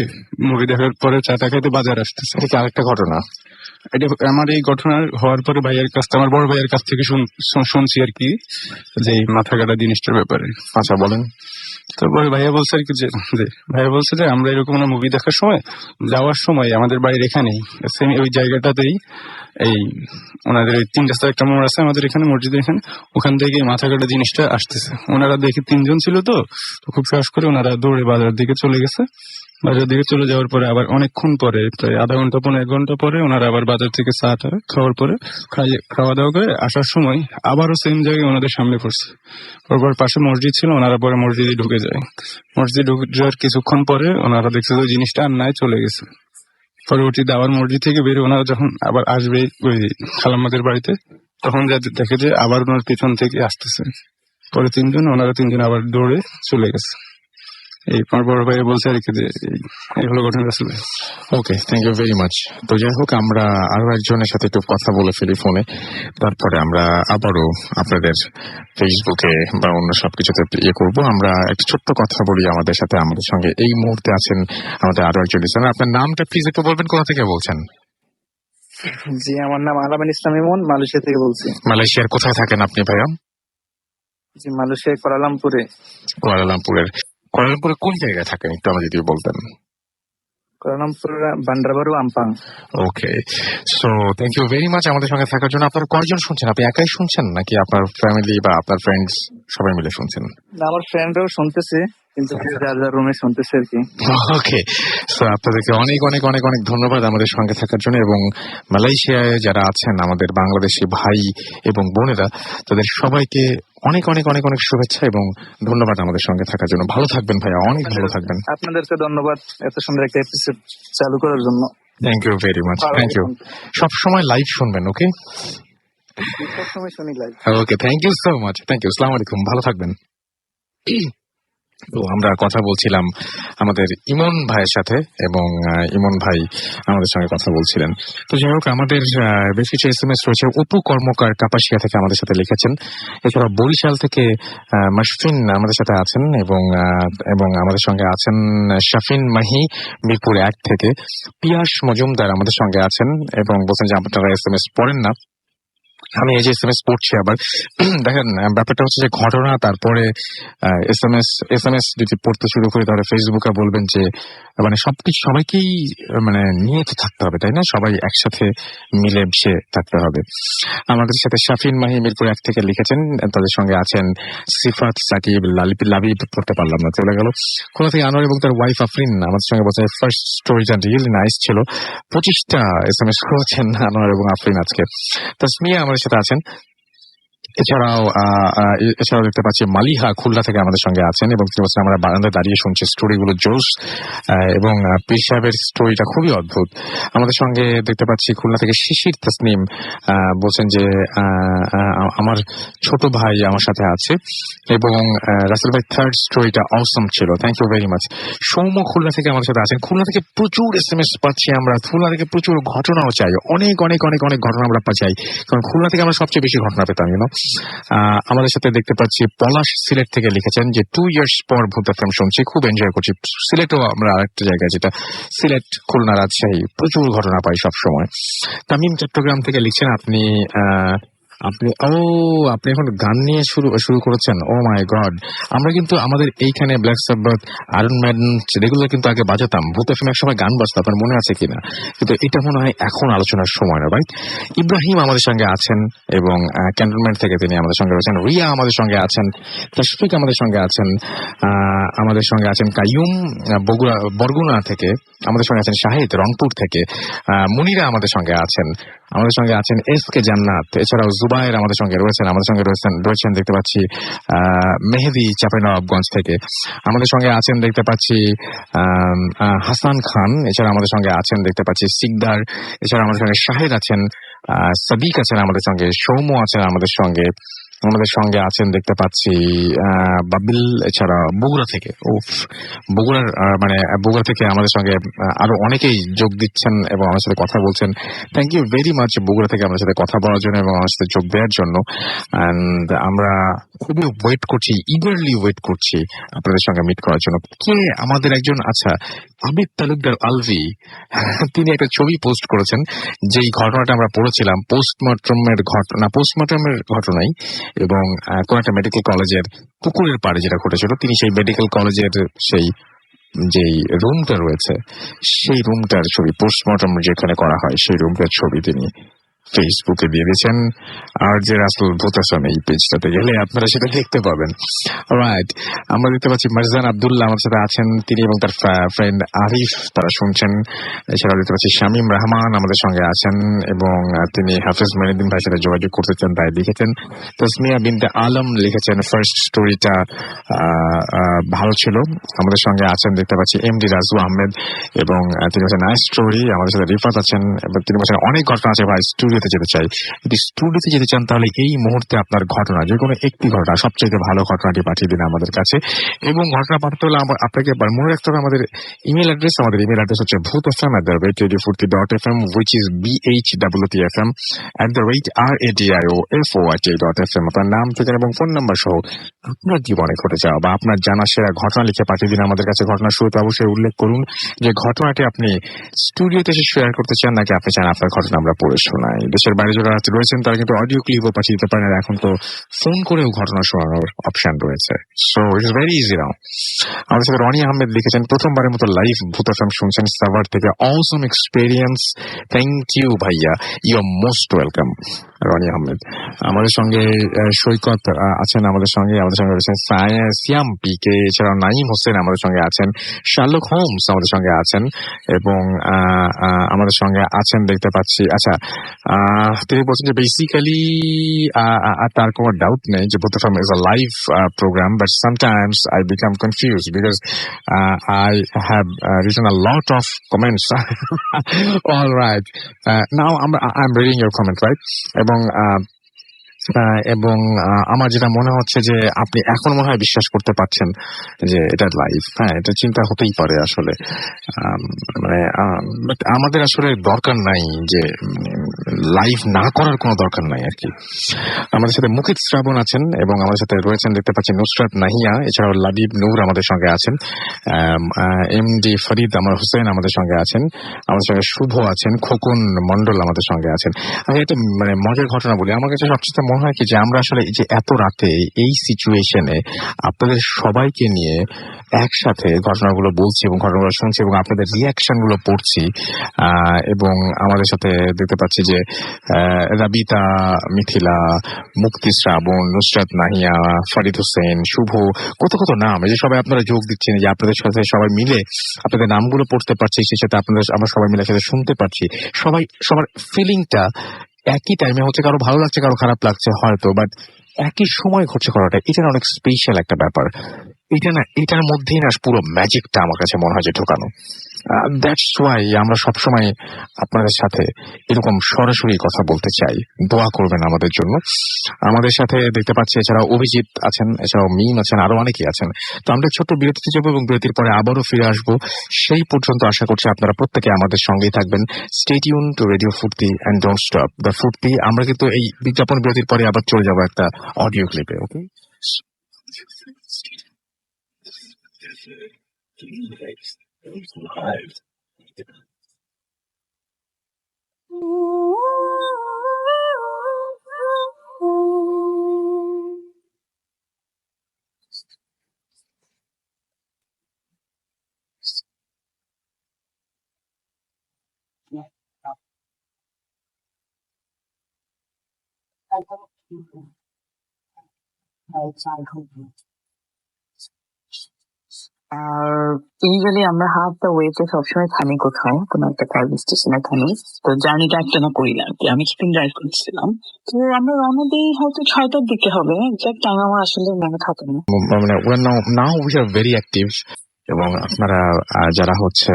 মুভি দেখার পরে চাটা খাইতে বাজার আসতেছে। এটা আরেকটা ঘটনা। এটা আমার এই ঘটনা হওয়ার পরে আমার বড় ভাইয়ের কাছ থেকে শুনছি আর কি, যে মাথা কাটা জিনিসটার ব্যাপারে। আচ্ছা বলেন। তারপরে ভাইয়া বলছে আর কি ভাইয়া বলছে যে আমরা এরকম না মুভি দেখার সময় যাওয়ার সময় আমাদের বাড়ির এখানেই সেম ওই জায়গাটাতেই এই ওনাদের ওই 3 রাস্তার একটা মোড় আছে আমাদের এখানে মসজিদের এখানে, ওখান থেকে মাথা কাটা জিনিসটা আসতেছে। ওনারা দেখে 3 জন ছিল তো খুব সাহস করে ওনারা দৌড়ে বাজারের দিকে চলে গেছে। বাজার দিকে চলে যাওয়ার পরে আবার অনেকক্ষণ পরে, প্রায় আধা ঘন্টা 1 ঘন্টা পরে ওনারা আবার বাজার থেকে চা খাওয়ার পরে খাওয়া দাওয়া করে আসার সময় আবারও সেম জায়গায় ওনাদের সামনে পড়ছে। পরপর পাশে মসজিদ ছিল, ওনারা পরে মসজিদে ঢুকে যায়। মসজিদে ঢুকে যাওয়ার কিছুক্ষণ পরে ওনারা দেখছে যে জিনিসটা আর নাই, চলে গেছে। পরবর্তীতে আবার মসজিদ থেকে বের ওনারা যখন আবার আসবে ওই খালাম্মাদের বাড়িতে, তখন দেখে যে আবার ওনার পেছন থেকে আসতেছে। পরে ওনারা 3 জন আবার দৌড়ে চলে গেছে। এই বড় ভাই বলছে আর কি যে এই হলো ঘটনা আসলে। ওকে, থ্যাংক ইউ ভেরি মাচ। তো যাই হোক, আমরা আরো একজনের সাথে একটু কথা বলে ফেলি ফোনে, তারপরে আমরা আবারও আপনাদের ফেসবুকে বা অন্য সবকিছুতে করবো। আমরা একটা ছোট্ট কথা বলি আমাদের সাথে। আমাদের সঙ্গে এই মুহূর্তে আছেন আমাদের আরো একজন লিসেনার। আপনার নামটা প্লিজ একটু বলবেন, কোথা থেকে বলছেন? জি, আমার নাম আলামিন ইসলাম ইমন, মালয়েশিয়া থেকে বলছি। মালয়েশিয়ার কোথায় থাকেন আপনি ভাইয়া? জি, মালয়েশিয়ার কুয়ালালামপুরে। কুয়ালালামপুরে কোন জায়গায় থাকেন একটু আমাকে যদি বলতেন। Kuala Lumpur Bandar Baru Ampang. Okay, so thank you very much আমাদের সঙ্গে থাকার জন্য। আপনার কয়জন শুনছেন? আপনি একাই শুনছেন নাকি আপনার ফ্যামিলি বা আপনার ফ্রেন্ডস সবাই মিলে শুনছেন? আমার ফ্রেন্ডরাও শুনতেছে, কিন্তু যার যার রুমে শুনতেছে আর কি। ওকে, সো আপনাদেরকে অনেক অনেক অনেক অনেক ধন্যবাদ আমাদের সঙ্গে থাকার জন্য। এবং মালয়েশিয়ায় যারা আছেন আমাদের বাংলাদেশি ভাই এবং বোনেরা, তাদের সবাইকে অনেক অনেক অনেক অনেক শুভেচ্ছা এবং ধন্যবাদ আমাদের সঙ্গে থাকার জন্য। ভালো থাকবেন ভাইয়া, অনেক ভালো থাকবেন। আপনাদেরকে ধন্যবাদ এত সুন্দর একটা এপিসোড চালু করার জন্য। Thank you very much, thank you. সবসময় লাইভ শুনবেন, ওকে? সবসময় শুনি live. Okay, thank you so much, thank you. আসসালামু আলাইকুম, ভালো থাকবেন। তো আমরা কথা বলছিলাম আমাদের ইমন ভাইয়ের সাথে এবং ইমন ভাই আমাদের সঙ্গে কথা বলছিলেন। তো যাই হোক, আমাদের বেশ কিছু SMS রয়েছে। অপু কর্মকার কাপাসিয়া থেকে আমাদের সাথে লিখেছেন। এছাড়া বরিশাল থেকে মাশফিন আমাদের সাথে আছেন এবং আমাদের সঙ্গে আছেন শাফিন মাহি মিরপুর 1 থেকে। পিয়াস মজুমদার আমাদের সঙ্গে আছেন এবং বলছেন যে আপনারা SMS পড়েন না। আমি এই যে SMS পড়ছি আবার। দেখেন, ব্যাপারটা হচ্ছে যে ঘটনা, তারপরে SMS যদি পড়তে শুরু করি তাহলে ফেসবুকে বলবেন যে মানে সবকিছু সবাইকেই মানে নিয়ে তো থাকতে হবে, তাই না? সবাই একসাথে মিলে মিশে থাকতে হবে। আমাদের সাথে শাফিন মাহি মিরপুর 1 থেকে লিখেছেন। তাদের সঙ্গে আছেন সিফাত, সাকিব, লাবিব পড়তে পারলাম না, চলে গেল। কোথা থেকে আনোয়ার এবং তার ওয়াইফ আফরিন আমাদের সঙ্গে বলছে ফার্স্ট স্টোরিটা রিয়েলি নাইস ছিল। 25টা SMS করেছেন আনোয়ার এবং আফরিন আজকে। তাসমিয়া আমাদের সাথে আছেন। এছাড়াও দেখতে পাচ্ছি মালিহা খুলনা থেকে আমাদের সঙ্গে আছেন এবং তিনি বলছেন আমরা বারান্দায় দাঁড়িয়ে শুনছি, স্টোরিগুলো জোশ এবং পীর সাহেবের স্টোরিটা খুবই অদ্ভুত। আমাদের সঙ্গে দেখতে পাচ্ছি খুলনা থেকে শিশির তাসনিম বলছেন যে আমার ছোট ভাই আমার সাথে আছে এবং রাসেল ভাই থার্ড স্টোরিটা অসম ছিল, thank you very much. Soumya Khulna থেকে আমাদের সাথে আছেন। খুলনা থেকে প্রচুর SMS পাচ্ছি আমরা, খুলনা থেকে প্রচুর ঘটনাও চাই, অনেক অনেক অনেক অনেক ঘটনা আমরা চাই, কারণ খুলনা থেকে আমরা সবচেয়ে বেশি ঘটনা পেতাম। আমাদের সাথে দেখতে পাচ্ছি পলাশ সিলেট থেকে লিখেছেন যে 2 ইয়ার্স পর ভূত FM শুনছি, খুব এনজয় করছি। সিলেটও আমরা আরেকটা জায়গায়, যেটা সিলেট, খুলনা, রাজশাহী, প্রচুর ঘটনা পাই সব সময়। তামিম চট্টগ্রাম থেকে লিখছেন আপনি এখন গান নিয়ে শুরু করেছেন। ও মাই গড, আমরা কিন্তু আমাদের এইখানে black Sabbath, iron maiden regular কিন্তু আগে বাজাতাম। ভূত FM এক সময় গান বাজতো, আপনার মনে আছে কিনা? কিন্তু এটা মনে হয় এখন আলোচনার সময় না, রাইট? ইব্রাহিম আমাদের সঙ্গে আছেন এবং ক্যান্টনমেন্ট থেকে তিনি আমাদের সঙ্গে রয়েছেন। রিয়া আমাদের সঙ্গে আছেন, তাশফিক আমাদের সঙ্গে আছেন, আমাদের সঙ্গে আছেন কাইয়ুম বরগুনা থেকে, আমাদের সঙ্গে আছেন শাহিদ রংপুর থেকে, মুনিরা আমাদের সঙ্গে আছেন, আমাদের সঙ্গে আছেন SK জান্নাত, এছাড়াও জুবায়ের আমাদের সঙ্গে রয়েছেন, আমাদের সঙ্গে রয়েছেন দেখতে পাচ্ছি মেহেদি চাঁপাইনবাবগঞ্জ থেকে, আমাদের সঙ্গে আছেন দেখতে পাচ্ছি হাসান খান, এছাড়া আমাদের সঙ্গে আছেন দেখতে পাচ্ছি সিকদার, এছাড়া আমাদের সঙ্গে শাহেদ আছেন, সাদিক আছেন আমাদের সঙ্গে, সৌম্য আছেন আমাদের সঙ্গে আছেন দেখতে পাচ্ছি বাবিল, এছাড়া বগুড়া থেকে বগুড়া থেকে আমাদের সঙ্গে আরো অনেকেই যোগ দিচ্ছেন এবং আমার সাথে কথা বলছেন। Thank you very much Bogura থেকে আমাদের সাথে কথা বলার জন্য এবং আমার সাথে যোগ দেওয়ার জন্য। অ্যান্ড আমরা খুবই ইগারলি ওয়েট করছি আপনাদের সঙ্গে মিট করার জন্য। কে আমাদের একজন, আচ্ছা আবিদ তালুকদার আলভি তিনি একটা ছবি পোস্ট করেছেন, যেই ঘটনাটা আমরা পড়েছিলাম পোস্টমর্টমের ঘটনাই, এবং কোন একটা মেডিকেল কলেজের পুকুরের পাড়ে যেটা ঘটেছিল, তিনি সেই মেডিকেল কলেজের সেই যেই রুমটা রয়েছে সেই রুমটার ছবি, পোস্টমর্টম যেখানে করা হয় সেই রুমটার ছবি তিনি ফেসবুকে দিয়ে দিয়েছেন। আর যে রাসেল ভূতাসন এই পেজটাতে গেলে আপনারা সেটা দেখতে পাবেন। রাইট, আমরা দেখতে পাচ্ছি মারজান আব্দুল্লাহ আমাদের সাথে আছেন, তিনি এবং তার ফ্রেন্ড আরিফ তারা শুনছেন। এছাড়াও দেখতে পাচ্ছি শামীম রহমান আমাদের সঙ্গে আছেন, এবং তিনি হাফিজ মঈনুদ্দিন ভাইয়ের সাথে যোগাযোগ করতে চান তাই লিখেছেন। তাসমিয়া বিনতে আলম লিখেছেন ফার্স্ট স্টোরিটা ভালো ছিল। আমাদের সঙ্গে আছেন দেখতে পাচ্ছি এমডি রাজু আহমেদ, এবং তিনি বলছেন নাইস স্টোরি। আমাদের সাথে রিফাত আছেন, এবং তিনি বলছেন অনেক ঘটনা আছে ভাই, স্টুডিওতে যেতে চাই। যদি স্টুডিওতে যেতে চান তাহলে এই মুহূর্তে আপনার ঘটনা, যে কোনো একটি ঘটনা, সবচেয়ে ভালো ঘটনাটি পাঠিয়ে দিন আমাদের কাছে। এবং ঘটনা পাঠাতে হলে আপনাকে মনে রাখতে হবে আমাদের ইমেল অ্যাড্রেস। আমাদের ইমেল অ্যাড্রেস হচ্ছে bhutfm@radio40.fm, which is bhwtfm@radiofoyt.fm। আপনার নাম, ঠিকানা এবং ফোন নাম্বার সহ আপনার জীবনে ঘটে যাওয়া বা আপনার জানা সেরা ঘটনা লিখে পাঠিয়ে দিন আমাদের কাছে। ঘটনার শুরুতে অবশ্যই উল্লেখ করুন যে ঘটনাটি আপনি স্টুডিওতে এসে শেয়ার করতে চান, নাকি আপনি চান আপনার ঘটনা আমরা পড়ে শোনাই। দেশের বাইরে যারা রয়েছেন তারা কিন্তু অডিও ক্লিপও পাঠিয়ে দিতে পারেন, আর এখন তো ফোন করেও ঘটনা শোনানোর অপশন রয়েছে। So it is very easy now. আমাদের সাথে রনি আহমেদ লিখেছেন প্রথমবারের মতো লাইভ ভূত এফএম শুনছেন সাভার থেকে, অসম এক্সপেরিয়েন্স, থ্যাংক ইউ ভাইয়া, you are most welcome Rony Ahmed. আমাদের সঙ্গে সৈকত আছেন, আমাদের সঙ্গে রয়েছেন সিয়াম পিকে, এছাড়াও নাইম হোসেন আমাদের সঙ্গে আছেন, শার্লক হোমস আমাদের সঙ্গে আছেন, এবং আমাদের সঙ্গে আছেন দেখতে পাচ্ছি। আচ্ছা, তিনি বলছেন যে বেসিক্যালি তার কোনো ডাউট নেই যে Bhoot FM is a live programme, but sometimes I become confuse because I have written a lot of comments. All right. Now I'm reading your comment, right? এবং আমার যেটা মনে হচ্ছে যে আপনি এখন মনে হয় বিশ্বাস করতে পারছেন যে এটা লাইভ। হ্যাঁ, এটা চিন্তা হতেই পারে আসলে, মানে আমাদের আসলে দরকার নাই যে লাইভ না করার কোনো দরকার নাই আর কি। আমাদের সাথে মুকিত শ্রাবণ আছেন, এবং আমাদের সাথে রয়েছেন দেখতে পাচ্ছি নুসরাত নাহিয়া, এছাড়াও লাবিব নূর আমাদের সঙ্গে আছেন, এমডি ফরিদ আমার হোসেন আমাদের সঙ্গে আছেন, আমাদের সঙ্গে শুভ আছেন, খোকন মন্ডল আমাদের সঙ্গে আছেন। আমি একটা মানে মজার ঘটনা বলি, আমার কাছে সবচেয়ে মনে হয় কি যে আমরা আসলে যে এত রাতে এই সিচুয়েশনে আপনাদের সবাইকে নিয়ে একসাথে ঘটনাগুলো বলছি এবং ঘটনাগুলো শুনছি এবং আপনাদের রিয়াকশন গুলো পড়ছি, এবং আমাদের সাথে দেখতে পাচ্ছি যে রাবিতা, মিথিলা, মুক্তি শ্রাবণ, নুসরাত নাহিয়া, ফরিদ হোসেন, শুভ, কত কত নাম, এই যে সবাই আপনারা যোগ দিচ্ছেন, যে আপনাদের সাথে সবাই মিলে আপনাদের নামগুলো পড়তে পারছি, সেই সাথে আমরা সবাই মিলে সাথে শুনতে পারছি। সবার ফিলিংটা একই টাইমে হচ্ছে, কারো ভালো লাগছে কারো খারাপ লাগছে হয়তো, বাট একই সময় ঘটছে করাটা, এটা অনেক স্পেশাল একটা ব্যাপার। এটার মধ্যেই না পুরো ম্যাজিকটা আমার কাছে মনে হয় যে ঢোকানো। দ্যাটস ওয়াই আমরা সবসময় আপনাদের সাথে এরকম সরাসরি কথা বলতে চাই। দোয়া করবেন আমাদের জন্য। আমাদের সাথে দেখতে পাচ্ছি এছাড়াও অভিজিৎ আছেন, এছাড়াও মিম আছেন, আরো অনেকেই আছেন। তো আমরা ছোট্ট বিরতিতে যাবো এবং বিরতির পরে আবারও ফিরে আসবো। সেই পর্যন্ত আশা করছি আপনারা প্রত্যেকে আমাদের সঙ্গেই থাকবেন। Stay tune two radio Foorti and don't stop the ফুর্তি। আমরা কিন্তু এই বিজ্ঞাপন বিরতির পরে আবার চলে যাবো একটা অডিও ক্লিপে। ওকে, Live. আর ইউজুয়ালি আমরা হাফ দ্য ওয়েতে সবসময় থামি কোথাও, কোনো একটা সার্ভিস স্টেশনে থামি। তো জার্নিটা একটা না করি না আর কি। আমি সেদিন ড্রাইভ করছিলাম, তো আমরা রওনা দিই হয়তো 6টার দিকে হবে। এক্সাক্ট টাইম আমার আসলে মনে থাকে না। মানে now we are very active, এবং আপনারা যারা হচ্ছে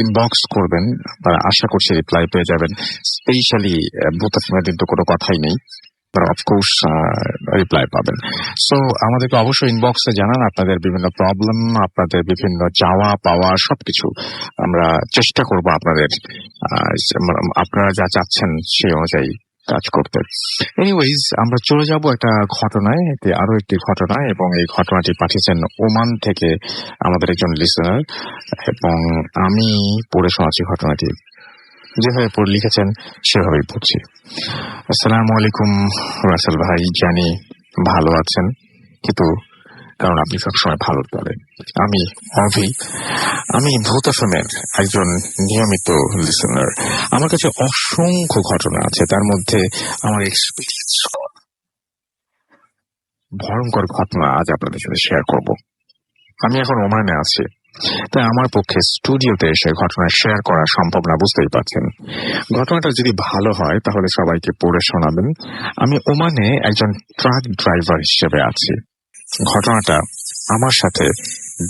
ইনবক্স করবেন আশা করছি রিপ্লাই পেয়ে যাবেন। স্পেশালি ভূত এফএমের দিন তো কোনো কথাই নেই, অফকোর্স রিপ্লাই পাবেন। সো আমাদেরকে অবশ্যই ইনবক্সে জানান আপনাদের বিভিন্ন প্রবলেম, আপনাদের বিভিন্ন চাওয়া পাওয়া সবকিছু। আমরা চেষ্টা করবো আপনারা যা চাচ্ছেন সেই অনুযায়ী কাজ করতে। এনিওয়েজ, আমরা চলে যাব একটা ঘটনায়, আরো একটি ঘটনা, এবং এই ঘটনাটি পাঠিয়েছেন ওমান থেকে আমাদের একজন লিসেনার, এবং আমি পড়ে শোনাচ্ছি ঘটনাটি। যেভাবে পড়ে লিখেছেন সেভাবেই পড়ছি। আসসালামু আলাইকুম রাসেল ভাই, জানি ভালো আছেন, কিন্তু কারণ আপনি সবসময় ভালো দলে। আমি অভি, আমি ভূত এফএমের একজন নিয়মিত লিসেনার। আমার কাছে অসংখ্য ঘটনা আছে, তার মধ্যে আমার এক্সপিরিয়েন্স ভয়ঙ্কর ঘটনা আজ আপনাদের সাথে শেয়ার করব। আমি এখন ওমানে আছি, তাই আমার পক্ষে স্টুডিওতে এসে ঘটনা শেয়ার করা সম্ভব না, বুঝতেই পারছেন। ঘটনাটা যদি ভালো হয় তাহলে সবাইকে পড়ে শোনাবেন। আমি ওমানে একজন ট্রাক ড্রাইভার হিসেবে আছি। ঘটনাটা আমার সাথে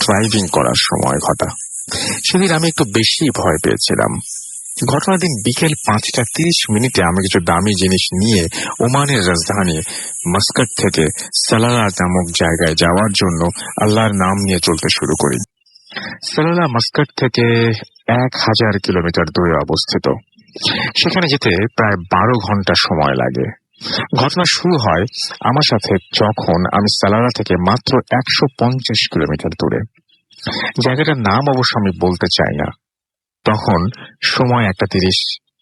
ড্রাইভিং করার সময় ঘটা। সেদিন আমি একটু বেশি ভয় পেয়েছিলাম। ঘটনার দিন বিকেল 5:30 আমি কিছু দামি জিনিস নিয়ে ওমানের রাজধানী মাস্কাট থেকে সালালা নামক জায়গায় যাওয়ার জন্য আল্লাহর নাম নিয়ে চলতে শুরু করি। সালালা মাস্কাট থেকে 1000 কিলোমিটার দূরে অবস্থিত। সেখানে যেতে প্রায় 12 ঘন্টা সময় লাগে। ঘটনা শুরু হয় আমার সাথে যখন আমি সালালা থেকে মাত্র 150 কিলোমিটার দূরে। জায়গাটার নাম অবশ্য আমি বলতে চাই না। তখন সময় 1:30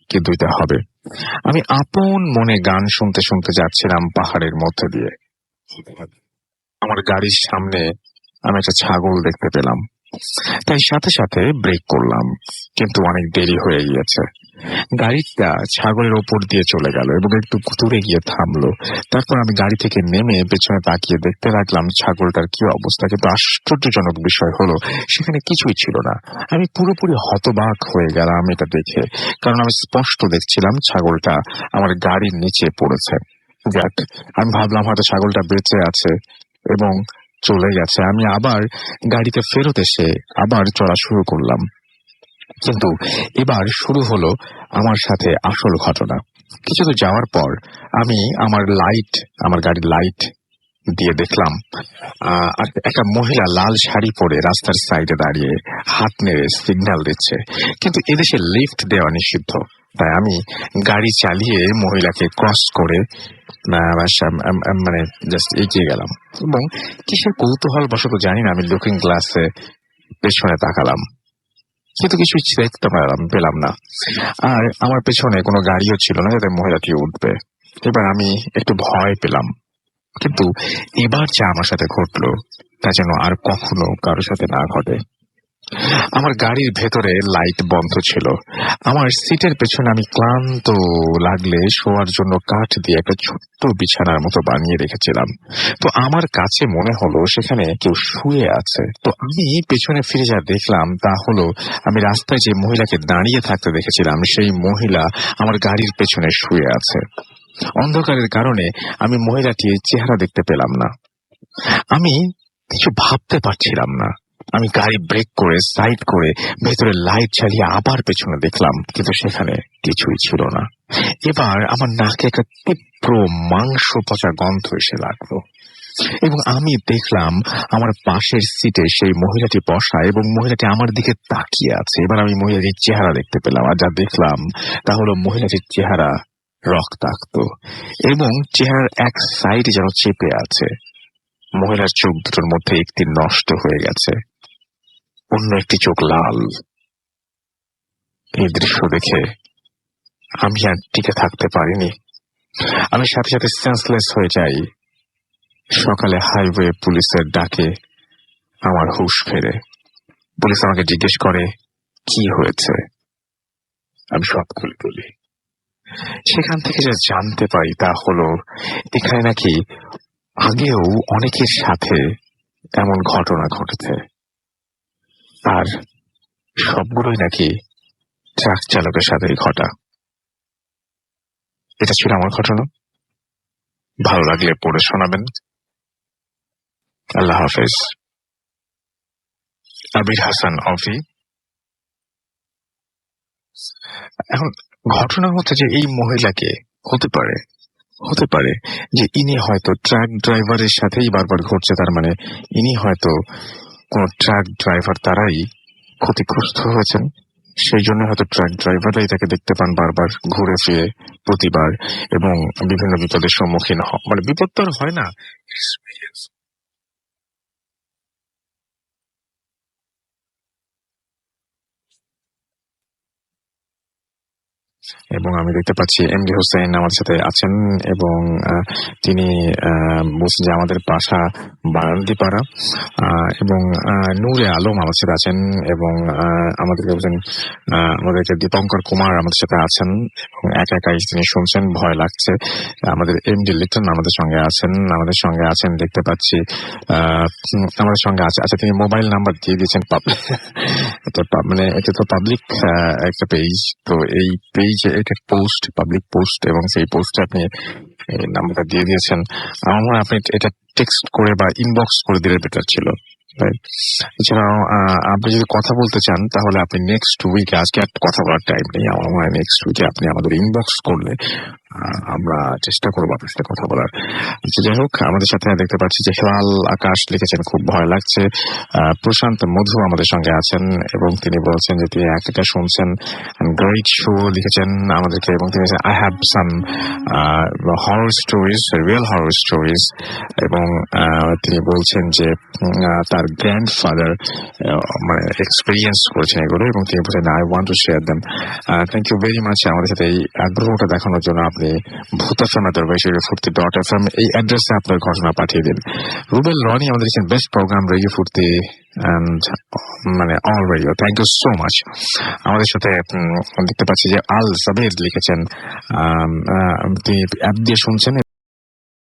কি 2টা হবে। আমি আপন মনে গান শুনতে শুনতে যাচ্ছিলাম পাহাড়ের মধ্যে দিয়ে। আমার গাড়ির সামনে আমি একটা ছাগল দেখতে পেলাম, তাই সাথে সাথে ব্রেক করলাম, কিন্তু অনেক দেরি হয়ে গিয়েছে। গাড়িটা ছাগলের ওপর দিয়ে চলে গেল এবং একটু দূরে গিয়ে থামলো। তারপর আমি গাড়ি থেকে নেমে পেছনে তাকিয়ে দেখতে লাগলাম ছাগলটার কি অবস্থা, কিন্তু আশ্চর্যজনক বিষয় হলো সেখানে কিছুই ছিল না। আমি পুরোপুরি হতবাক হয়ে গেলাম এটা দেখে, কারণ আমি স্পষ্ট দেখছিলাম ছাগলটা আমার গাড়ির নিচে পড়েছে। যাক, আমি ভাবলাম হয়তো ছাগলটা বেঁচে আছে এবং চলে গেছে। আমি আবার গাড়িতে ফেরত এসে আবার চলা শুরু করলাম, কিন্তু এবার শুরু হলো আমার সাথে আসল ঘটনা। কিছু দূর যাওয়ার পর আমি আমার গাড়ির লাইট দিয়ে দেখলাম একটা মহিলা লাল শাড়ি পরে রাস্তার সাইডে দাঁড়িয়ে হাত নেড়ে সিগন্যাল দিচ্ছে, কিন্তু এদেশে লিফট দেওয়া নিষিদ্ধ। তাই আমি গাড়ি চালিয়ে মহিলাকে ক্রস করে মানে জাস্ট এগিয়ে গেলাম, এবং কিসের কৌতূহল বশত জানি না আমি লুকিং গ্লাসে পেছনে তাকালাম, কিন্তু কিছু দেখতে পেলাম না। আর আমার পেছনে কোনো গাড়িও ছিল না যাতে মহিলাটি উঠবে। এবার আমি একটু ভয় পেলাম, কিন্তু এবার যা আমার সাথে ঘটলো তা যেন আর কখনো কারোর সাথে না ঘটে। আমার গাড়ির ভেতরে লাইট বন্ধ ছিল। আমার সিটের পেছনে আমি ক্লান্ত লাগলে শোয়ার জন্য কাঠ দিয়ে একটা ছোট্ট বিছানার মতো বানিয়ে রেখেছিলাম। তো আমার কাছে মনে হলো সেখানে কেউ শুয়ে আছে। তো আমি পেছনে ফিরে যা দেখলাম তা হলো আমি রাস্তায় যে মহিলাকে দাঁড়িয়ে থাকতে দেখেছিলাম সেই মহিলা আমার গাড়ির পেছনে শুয়ে আছে। অন্ধকারের কারণে আমি মহিলাটির চেহারা দেখতে পেলাম না। আমি কিছু ভাবতে পারছিলাম না। আমি গাড়ি ব্রেক করে সাইড করে ভেতরে লাইট চালিয়ে আবার পেছনে দেখলাম, কিন্তু সেখানে কিছুই ছিল না। এবার আমার নাকে একটা তীব্র মাংস পচা গন্ধ এসে লাগলো, এবং আমি দেখলাম আমার পাশের সিটে সেই মহিলাটি বসা এবং মহিলাটি আমার দিকে তাকিয়ে আছে। এবার আমি মহিলাটির চেহারা দেখতে পেলাম, আর যা দেখলাম তা হলো মহিলাটির চেহারা রক্তাক্ত এবং চেহারার এক সাইডে যেন চেপে আছে। মহিলার চোখ দুটোর মধ্যে একটি নষ্ট হয়ে গেছে, অন্য একটি চোখ লাল। এই দৃশ্য দেখে আমি আর টিকে থাকতে পারিনি। আমি সাথে সাথে সেন্সলেস হয়ে যাই। সকালে হাইওয়ে পুলিশের ডাকে আমার হুঁশ ফেরে। পুলিশ আমাকে জিজ্ঞেস করে কি হয়েছে। আমি সব খুলে তুলি। সেখান থেকে যা জানতে পারি তা হলো এখানে নাকি আগেও অনেকের সাথে এমন ঘটনা ঘটেছে, আর সবগুলোই নাকি ট্রাক চালকের সাথেই ঘটা। এটা ছিল আমার ঘটনা। ভালো লাগলে পড়ে শোনাবেন। আল্লাহ হাফেজ। আবির হাসান, অফি। এখন ঘটনা হচ্ছে যে এই মহিলাকে হতে পারে যে ইনি হয়তো ট্রাক ড্রাইভারের সাথেই বারবার ঘটছে, তার মানে ইনি হয়তো কোন ট্রাক ড্রাইভার তারাই ক্ষতিগ্রস্ত হয়েছেন। সেই জন্য হয়তো ট্রাক ড্রাইভাররাই তাকে দেখতে পান বারবার ঘুরে ফিরে প্রতিবার, এবং বিভিন্ন বিপদের সম্মুখীন মানে বিপদ তো আর হয় না। এবং আমি দেখতে পাচ্ছি এমডি হোসেন আমাদের সাথে আছেন, এবং তিনি বলছেন যে আমাদের বাসা বারান্দিপাড়া, এবং নূরে আলম আমাদের সাথে আছেন, এবং আমাদেরকে বলছেন আমাদেরকে দীপঙ্কর কুমার আমাদের সাথে আছেন, এবং একা একাই তিনি শুনছেন, ভয় লাগছে। আমাদের এমডি লিটন আমাদের সঙ্গে আছেন দেখতে পাচ্ছি, আমাদের সঙ্গে আছে। আচ্ছা, তিনি মোবাইল নাম্বার দিয়ে দিয়েছেন পাবলিক, মানে এটা তো পাবলিক একটা পেজ, তো এই পেজ এটা পোস্ট, পাবলিক পোস্ট, এবং সেই পোস্টে আপনি নাম্বারটা দিয়ে দিয়েছেন। আমার মনে হয় আপনি এটা টেক্সট করে বা ইনবক্স করে দিলে বেটার ছিল। এছাড়াও আপনি যদি কথা বলতে চান তাহলে আপনি নেক্সট উইকে, আজকে আর কথা বলার টাইম নেই, আমার মনে হয় নেক্সট উইকে আপনি আমাদের ইনবক্স করলে আমরা চেষ্টা করবো আপনার সাথে কথা বলার। আচ্ছা, যাই হোক, আমাদের সাথে দেখতে পাচ্ছি যে হেলাল আকাশ লিখেছেন খুব ভয় লাগছে। প্রশান্ত মধু আমাদের সঙ্গে আছেন, এবং তিনি বলছেন যে তিনি একটা শুনছেন, গ্রেট শো লিখেছেন আমাদেরকে, এবং তিনি I have some horror stories, real horror stories, এবং তিনি বলছেন যে তার গ্র্যান্ডফাদার মানে এক্সপিরিয়েন্স করেছেন এগুলো, এবং তিনি বলছেন I want to share them. Thank you very much আমাদের সাথে এই আগ্রহটা দেখানোর জন্য। আপনি ভূত FM@radio40.fm এই অ্যাড্রেসে আপনার ঘটনা পাঠিয়ে দিন। রুবেল রনি আমাদের লিখেন best programme radio Foorti and মানে all radio, thank you so much. আমাদের সাথে দেখতে পাচ্ছি যে আল সাবের লিখেছেন, তিনি অ্যাপ দিয়ে শুনছেন।